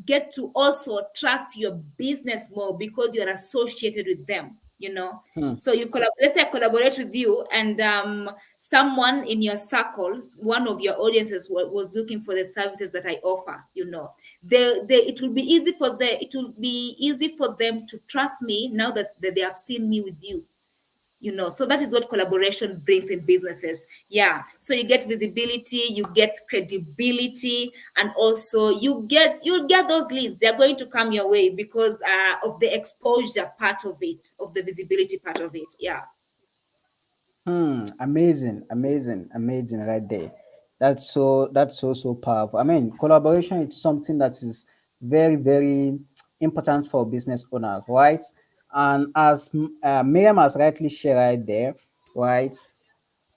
get to also trust your business more because you're associated with them. Hmm. So let's say I collaborate with you, and someone in your circles, one of your audiences was looking for the services that I offer. It will be easy for them to trust me now that they have seen me with you. So that is what collaboration brings in businesses. Yeah, so you get visibility, you get credibility, and also you'll get those leads. They're going to come your way because of the exposure part of it, of the visibility part of it. Yeah. Amazing, amazing, amazing right there. That's so powerful. I mean, collaboration is something that is very, very important for business owners, right? And as Miriam has rightly shared right there, right?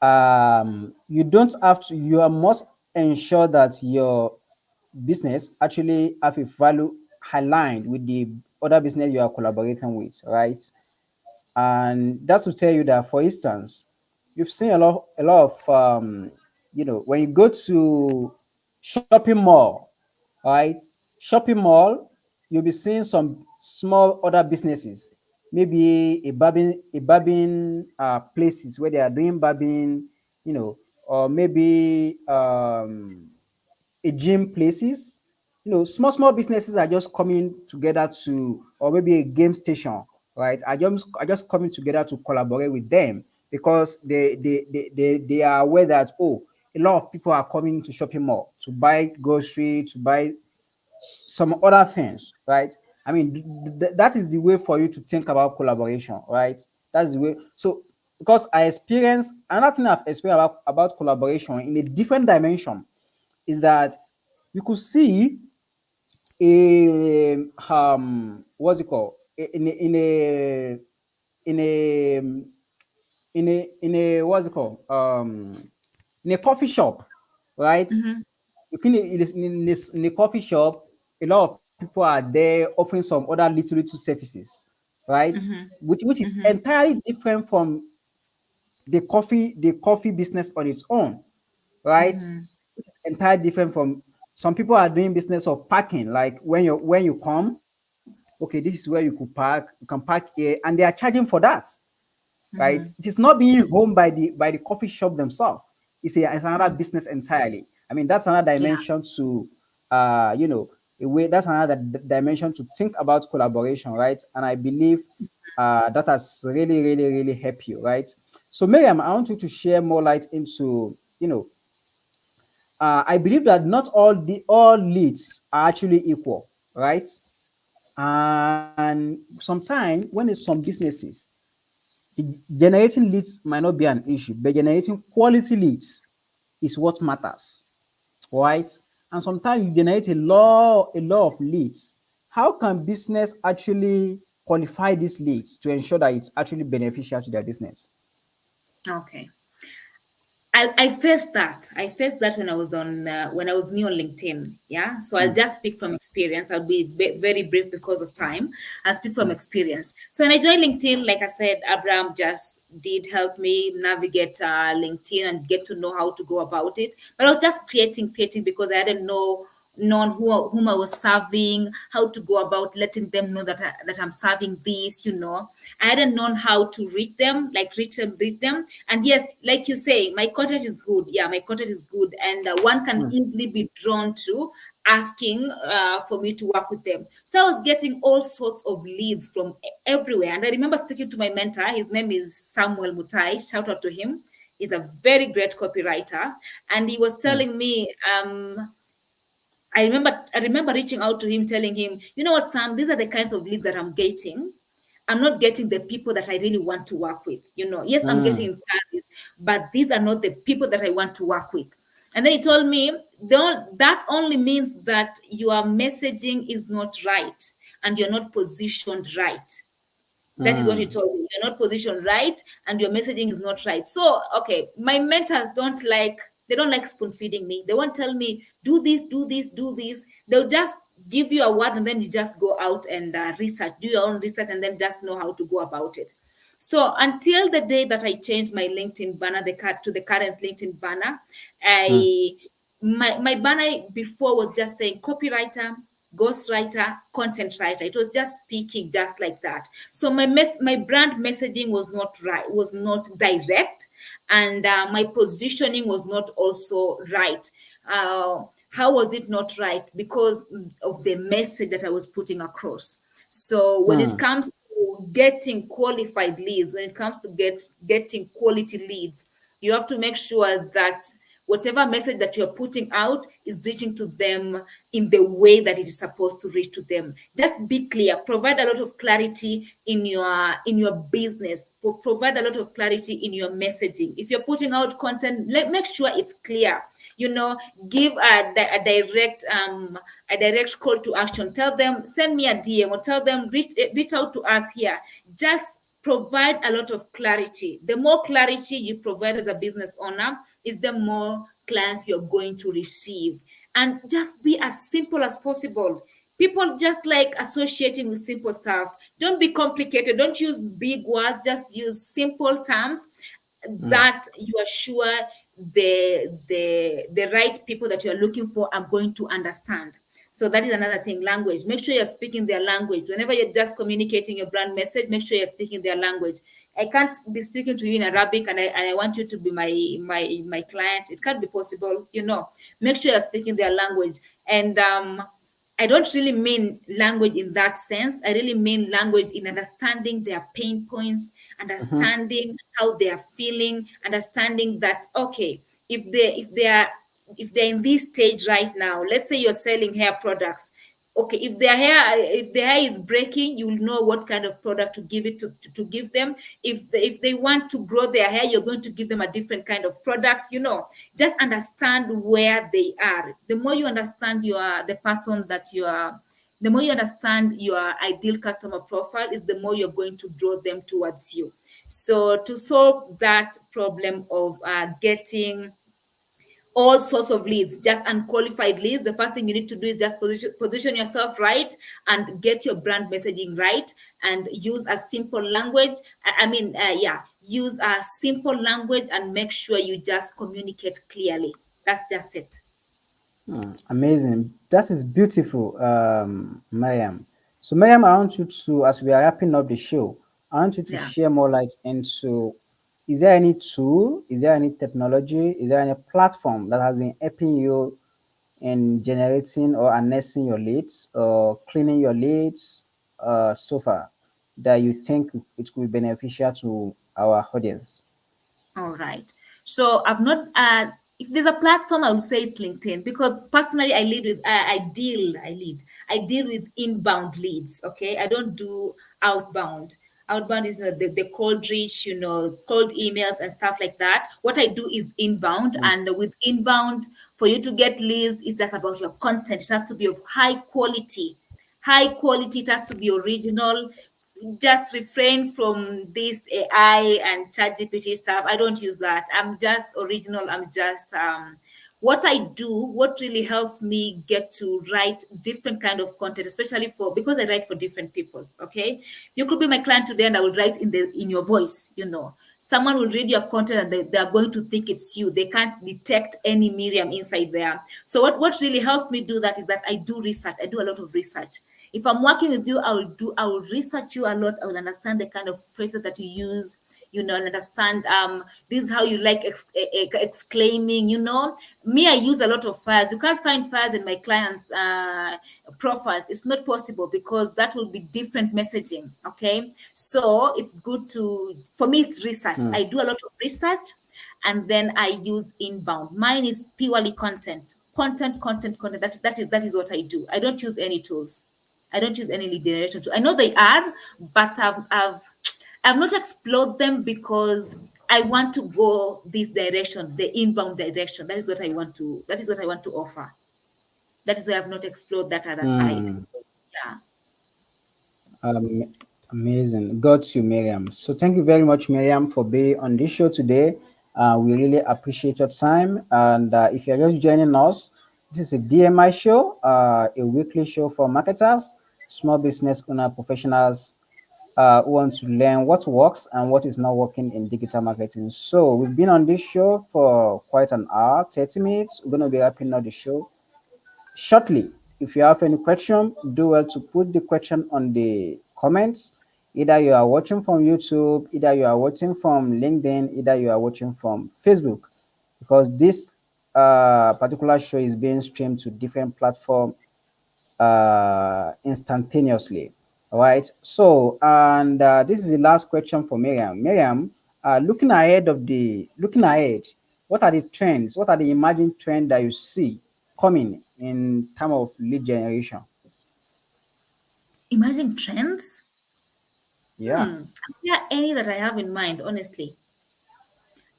You don't have to. You must ensure that your business actually have a value aligned with the other business you are collaborating with, right? And that's to tell you that, for instance, you've seen a lot of when you go to shopping mall, right? Shopping mall, you'll be seeing some small other businesses, maybe a barbing places where they are doing barbing, or maybe a gym places. Small businesses are just coming together to, or maybe a game station, right? Are just coming together to collaborate with them, because they are aware that, oh, a lot of people are coming to shopping mall to buy grocery, to buy some other things, right? I mean, that is the way for you to think about collaboration, right? That's the way. So, because I experienced another thing I've experienced about collaboration in a different dimension, is that you could see a what's it called, in a in a what's it called, in a coffee shop, right? Mm-hmm. You can in a coffee shop, a lot of people are there offering some other little services, right? Mm-hmm. Which is Mm-hmm. entirely different from the coffee business on its own, right? Mm-hmm. Which is entirely different from, some people are doing business of parking, like when you come, okay, this is where you could park, you can park here, and they are charging for that, right? It is not being owned by the coffee shop themselves. It's another Mm-hmm. business entirely. I mean, that's another Yeah. dimension to, a way. That's another dimension to think about collaboration, right? And I believe that has really, really, really helped you, right? So, Miriam, I want you to share more light into, I believe that not all leads are actually equal, right? And sometimes when it's some businesses, generating leads might not be an issue, but generating quality leads is what matters, right? And sometimes you generate a lot of leads. How can business actually qualify these leads to ensure that it's actually beneficial to their business? Okay. I faced that. I faced that when I was new on LinkedIn. Yeah, so I'll Mm, just speak from experience. I'll be very brief because of time. I'll speak from mm, experience. So when I joined LinkedIn, like I said, Abraham just did help me navigate LinkedIn and get to know how to go about it. But I was just creating because I didn't know known whom I was serving, how to go about letting them know that I'm serving this, I hadn't known how to read them, like read them. And yes, like you say, my content is good. Yeah, my content is good. And one can Mm, easily be drawn to asking for me to work with them. So I was getting all sorts of leads from everywhere. And I remember speaking to my mentor. His name is Samuel Mutai. Shout out to him. He's a very great copywriter. And he was mm, telling me, I remember reaching out to him, telling him, you know what, Sam, these are the kinds of leads that I'm getting. I'm not getting the people that I really want to work with. Yes, I'm getting mm, inquiries, but these are not the people that I want to work with. And then he told me, that only means that your messaging is not right and you're not positioned right. That is what he mm, told me. You're not positioned right and your messaging is not right. So, okay, my mentors they don't like spoon feeding me. They won't tell me, do this, do this, do this. They'll just give you a word and then you just go out and research, do your own research, and then just know how to go about it. So until the day that I changed my LinkedIn banner, to the current LinkedIn banner, mm, I my banner before was just saying copywriter, ghostwriter, content writer. It was just speaking just like that. So my brand messaging was not right, was not direct, and my positioning was not also right. How was it not right? Because of the message that I was putting across. So when it mm, comes to getting qualified leads, when it comes to getting quality leads, you have to make sure that whatever message that you're putting out is reaching to them in the way that it is supposed to reach to them. Just be clear, provide a lot of clarity in your business, provide a lot of clarity in your messaging. If you're putting out content, make sure it's clear. you know Give a direct call to action. Tell them, send me a DM, or tell them, reach out to us here. Just provide a lot of clarity. The more clarity you provide as a business owner, is the more clients you're going to receive. And just be as simple as possible. People just like associating with simple stuff. Don't be complicated. Don't use big words. Just use simple terms mm, that you are sure the right people that you are looking for are going to understand. So that is another thing. Language. Make sure you're speaking their language. Whenever you're just communicating your brand message, make sure you're speaking their language. I can't be speaking to you in Arabic, and I want you to be my client. It can't be possible. Make sure you're speaking their language. And I don't really mean language in that sense. I really mean language in understanding their pain points, mhm, understanding how they are feeling, understanding that, okay, if they're in this stage right now. Let's say you're selling hair products. Okay, if their hair is breaking, you will know what kind of product to give it to give them. If they want to grow their hair, you're going to give them a different kind of product. Just understand where they are. The more you understand the person that you are, the more you understand your ideal customer profile, is the more you're going to draw them towards you. So to solve that problem of getting all sorts of leads, just unqualified leads, the first thing you need to do is just position yourself right, and get your brand messaging right, and use a simple language. Yeah, use a simple language, and make sure you just communicate clearly. That's just it. mm. Amazing. That is beautiful, Miriam. So, Miriam, I want you to, as we are wrapping up the show, I want you to Yeah. share more light into, is there any tool, is there any technology, is there any platform that has been helping you in generating or harnessing your leads or cleaning your leads so far, that you think it could be beneficial to our audience? All right. So I've not. If there's a platform, I would say it's LinkedIn, because personally, I deal with inbound leads. Okay, I don't do outbound. Outbound is the cold reach, cold emails and stuff like that. What I do is inbound, Mm, and with inbound, for you to get leads, it's just about your content. It has to be of high quality. High quality. It has to be original. Just refrain from this AI and ChatGPT stuff. I don't use that. I'm just original. I'm just what I do, what really helps me get to write different kind of content, especially for, because I write for different people. Okay, you could be my client today, and I will write in your voice. Someone will read your content, and they are going to think it's you. They can't detect any Miriam inside there. So what really helps me do that is that I do research. I do a lot of research. If I'm working with you, I will research you a lot. I will understand the kind of phrases that you use, understand this is how you like exclaiming. Me, I use a lot of fires. You can't find fires in my clients profiles. It's not possible, because that will be different messaging. Okay, so it's good to, for me, it's research. Hmm. I do a lot of research, and then I use inbound. Mine is purely content. That is what I do. I don't use any tools. I don't use any lead generation tool. I know they are, but I've not explored them, because I want to go this direction, the inbound direction. That is what I want to offer. That is why I've not explored that other side. Hmm. Yeah. Um, Amazing. Got you, Miriam. So thank you very much, Miriam, for being on this show today. We really appreciate your time. And if you're just joining us, this is a DMI show, a weekly show for marketers, small business owner, professionals who want to learn what works and what is not working in digital marketing. So we've been on this show for quite an hour, 30 minutes. We're going to be wrapping up the show shortly. If you have any question, do well to put the question on the comments. Either you are watching from YouTube, either you are watching from LinkedIn, either you are watching from Facebook, because this particular show is being streamed to different platforms instantaneously. All right. So, and this is the last question for Miriam. Miriam, looking ahead, what are the trends? What are the emerging trends that you see coming in terms of lead generation? Emerging trends. Yeah. There are any that I have in mind, honestly.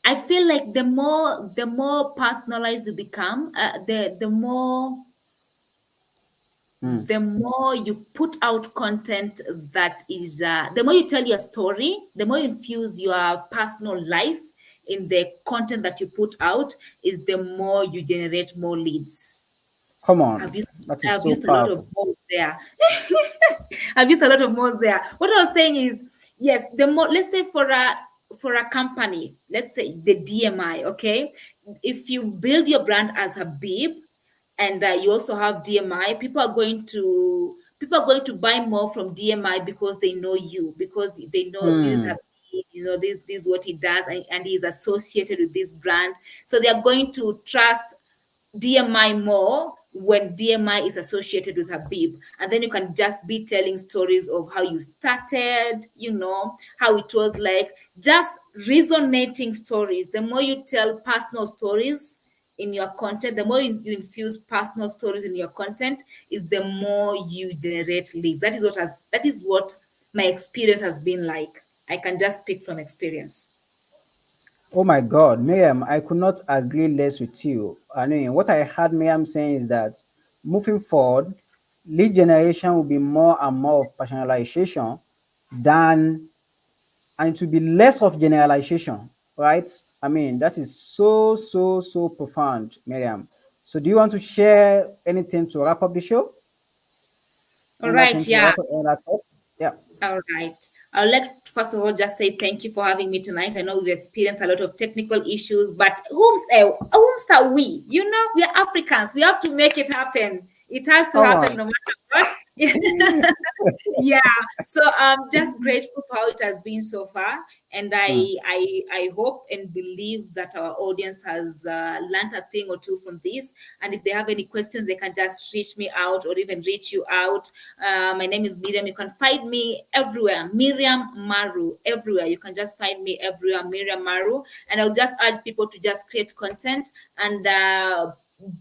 I feel like the more personalized you become, Mm. the more you put out content, that is the more you tell your story, the more you infuse your personal life in the content that you put out, is the more you generate more leads. Come I've on. used That is I've so used a lot of powerful. modes there. I've used a lot of modes there. What I was saying is, yes, the more, let's say for a company, let's say the DMI, okay? If you build your brand as Habib, and you also have DMI, people are going to buy more from DMI, because they know you, because they know this is Hmm. Habib, this is what he does, and he's associated with this brand. So they are going to trust DMI more when DMI is associated with Habib. And then you can just be telling stories of how you started, how it was like, just resonating stories. The more you tell personal stories in your content, the more you infuse personal stories in your content, is the more you generate leads. That is what my experience has been like. I can just speak from experience. Oh my God, Miriam, I could not agree less with you. I mean, what I heard Miriam saying is that moving forward, lead generation will be more and more of personalization than, and it will be less of generalization, right? I mean, that is so, so, so profound, Miriam. So, do you want to share anything to wrap up the show? All Anything right, to yeah. wrap up? Any other thoughts? Yeah. All right. I'd like, first of all, just say thank you for having me tonight. I know we've experienced a lot of technical issues, but whomst are we? We are Africans. We have to make it happen. It has to Come happen on. no matter what. Yeah, so I'm just grateful for how it has been so far, and Hmm. I hope and believe that our audience has learned a thing or two from this. And if they have any questions, they can just reach me out, or even reach you out. My name is Miriam. You can find me everywhere, Miriam Maru, everywhere. You can just find me everywhere, Miriam Maru. And I'll just urge people to just create content, and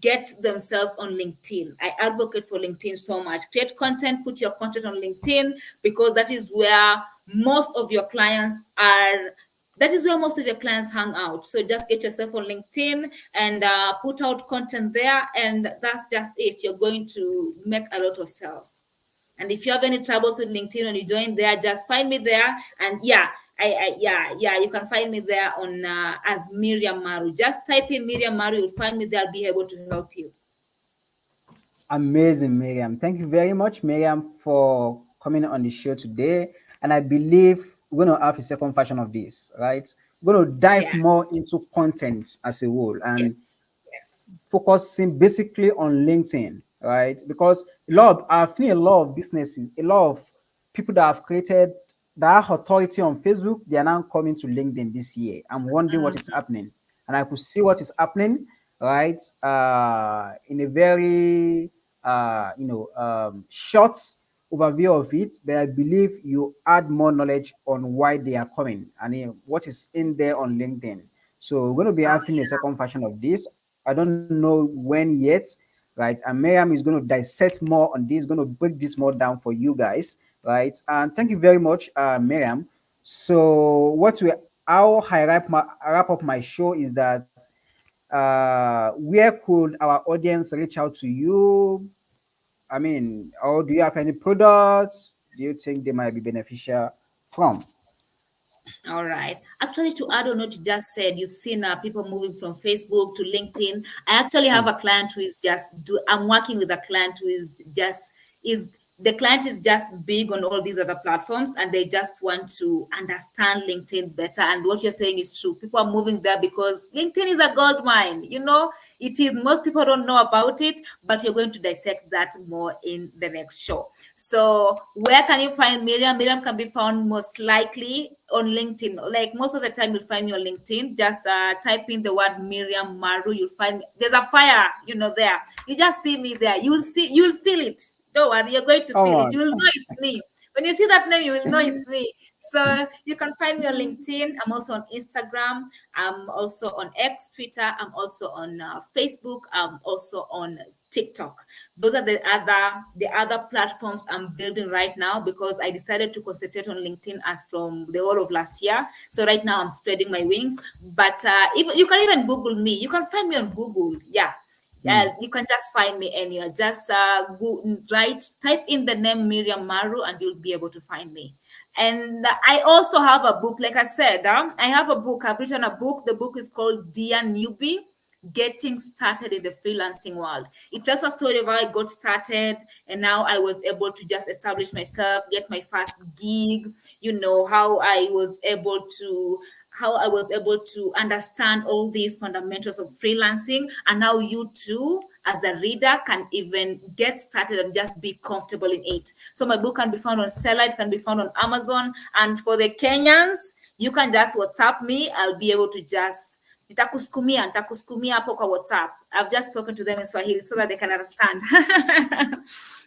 get themselves on LinkedIn. I advocate for LinkedIn so much. Create content, put your content on LinkedIn, because that is where most of your clients are. That is where most of your clients hang out. So just get yourself on LinkedIn, and put out content there, and that's just it. You're going to make a lot of sales. And if you have any troubles with LinkedIn when you join there, just find me there. And yeah, Yeah, you can find me there on as Miriam Maru. Just type in Miriam Maru, you'll find me there. I'll be able to help you. Amazing, Miriam. Thank you very much, Miriam, for coming on the show today. And I believe we're going to have a second version of this, right? We're going to dive Yeah. more into content as a whole and Yes. Yes. focusing basically on LinkedIn, right? Because a lot of, I've seen a lot of businesses, a lot of people that have created that have authority on Facebook, they are now coming to LinkedIn this year. I'm wondering what is Mm. happening. And I could see what is happening, right? In a very short overview of it, but I believe you add more knowledge on why they are coming and what is in there on LinkedIn. So we're going to be Oh, having a second version of this. I don't know when yet, right? And Miriam is going to dissect more on this, going to break this more down for you guys, right? And thank you very much, Miriam. So how I wrap up my show is that where could our audience reach out to you? I mean, or do you have any products? Do you think they might be beneficial from? all right. Actually, to add on what you just said, you've seen people moving from Facebook to LinkedIn. I actually have a Hmm. client who is just do. I'm working with a client who is just is the client is just big on all these other platforms, and they just want to understand LinkedIn better. And what you're saying is true. People are moving there because LinkedIn is a gold mine. It is. Most people don't know about it, but you're going to dissect that more in the next show. So, where can you find Miriam? Miriam can be found most likely on LinkedIn. Like most of the time, you'll find me on LinkedIn. Just type in the word Miriam Maru. You'll find me. There's a fire, there. You just see me there. You'll feel it. Don't worry, you're going to Come feel it. on. You will know it's me. When you see that name, you will know it's me. So you can find me on LinkedIn. I'm also on Instagram. I'm also on X, Twitter. I'm also on Facebook. I'm also on TikTok. Those are the other platforms I'm building right now because I decided to concentrate on LinkedIn as from the whole of last year. So right now I'm spreading my wings. But even you can even Google me. You can find me on Google. Yeah. Hmm. You can just find me anywhere. Just type in the name Miriam Maru, and you'll be able to find me. And I also have a book, like I said, I have a book. I've written a book. The book is called Dear Newbie, Getting Started in the Freelancing World. It tells a story of how I got started and now I was able to just establish myself, get my first gig, how I was able to understand all these fundamentals of freelancing, and now you too as a reader can even get started and just be comfortable in it. So my book can be found on Seller, it can be found on Amazon, and for the Kenyans, you can just WhatsApp me. I'll be able to just nitakuskumia hapo kwa WhatsApp. I've just spoken to them in Swahili so that they can understand.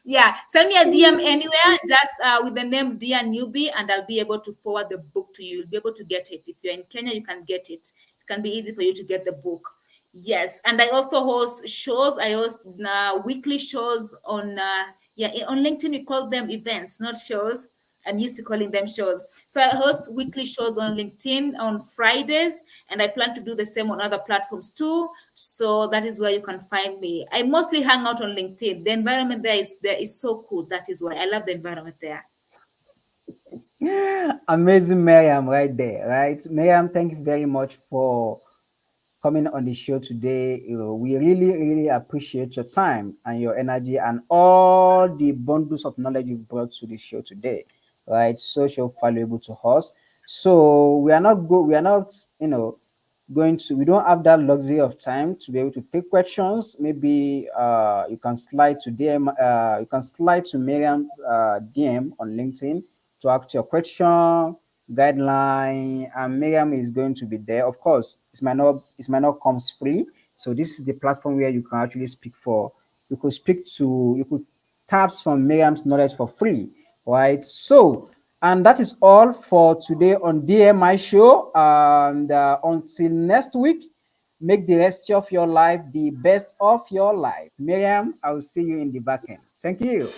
Yeah, send me a DM anywhere, just with the name Dear Newbie, and I'll be able to forward the book to you. You'll be able to get it. If you're in Kenya, you can get it. It can be easy for you to get the book. Yes, and I also host shows. I host weekly shows on LinkedIn. We call them events, not shows. I'm used to calling them shows. So I host weekly shows on LinkedIn on Fridays, and I plan to do the same on other platforms too. So that is where you can find me. I mostly hang out on LinkedIn. The environment there is so cool. That is why I love the environment there. Amazing, Miriam, right there, right? Miriam, thank you very much for coming on the show today. We really, really appreciate your time and your energy and all the bundles of knowledge you've brought to the show today, right? So valuable to us. So we are not, we don't have that luxury of time to be able to take questions. Maybe you can slide to DM, you can slide to Miriam's DM on LinkedIn to ask your question, guideline, and Miriam is going to be there. Of course, it might not comes free. So this is the platform where you can actually speak for. You could taps from Miriam's knowledge for free, right? So, and that is all for today on DMI show. And until next week, make the rest of your life the best of your life. Miriam, I will see you in the back end. Thank you.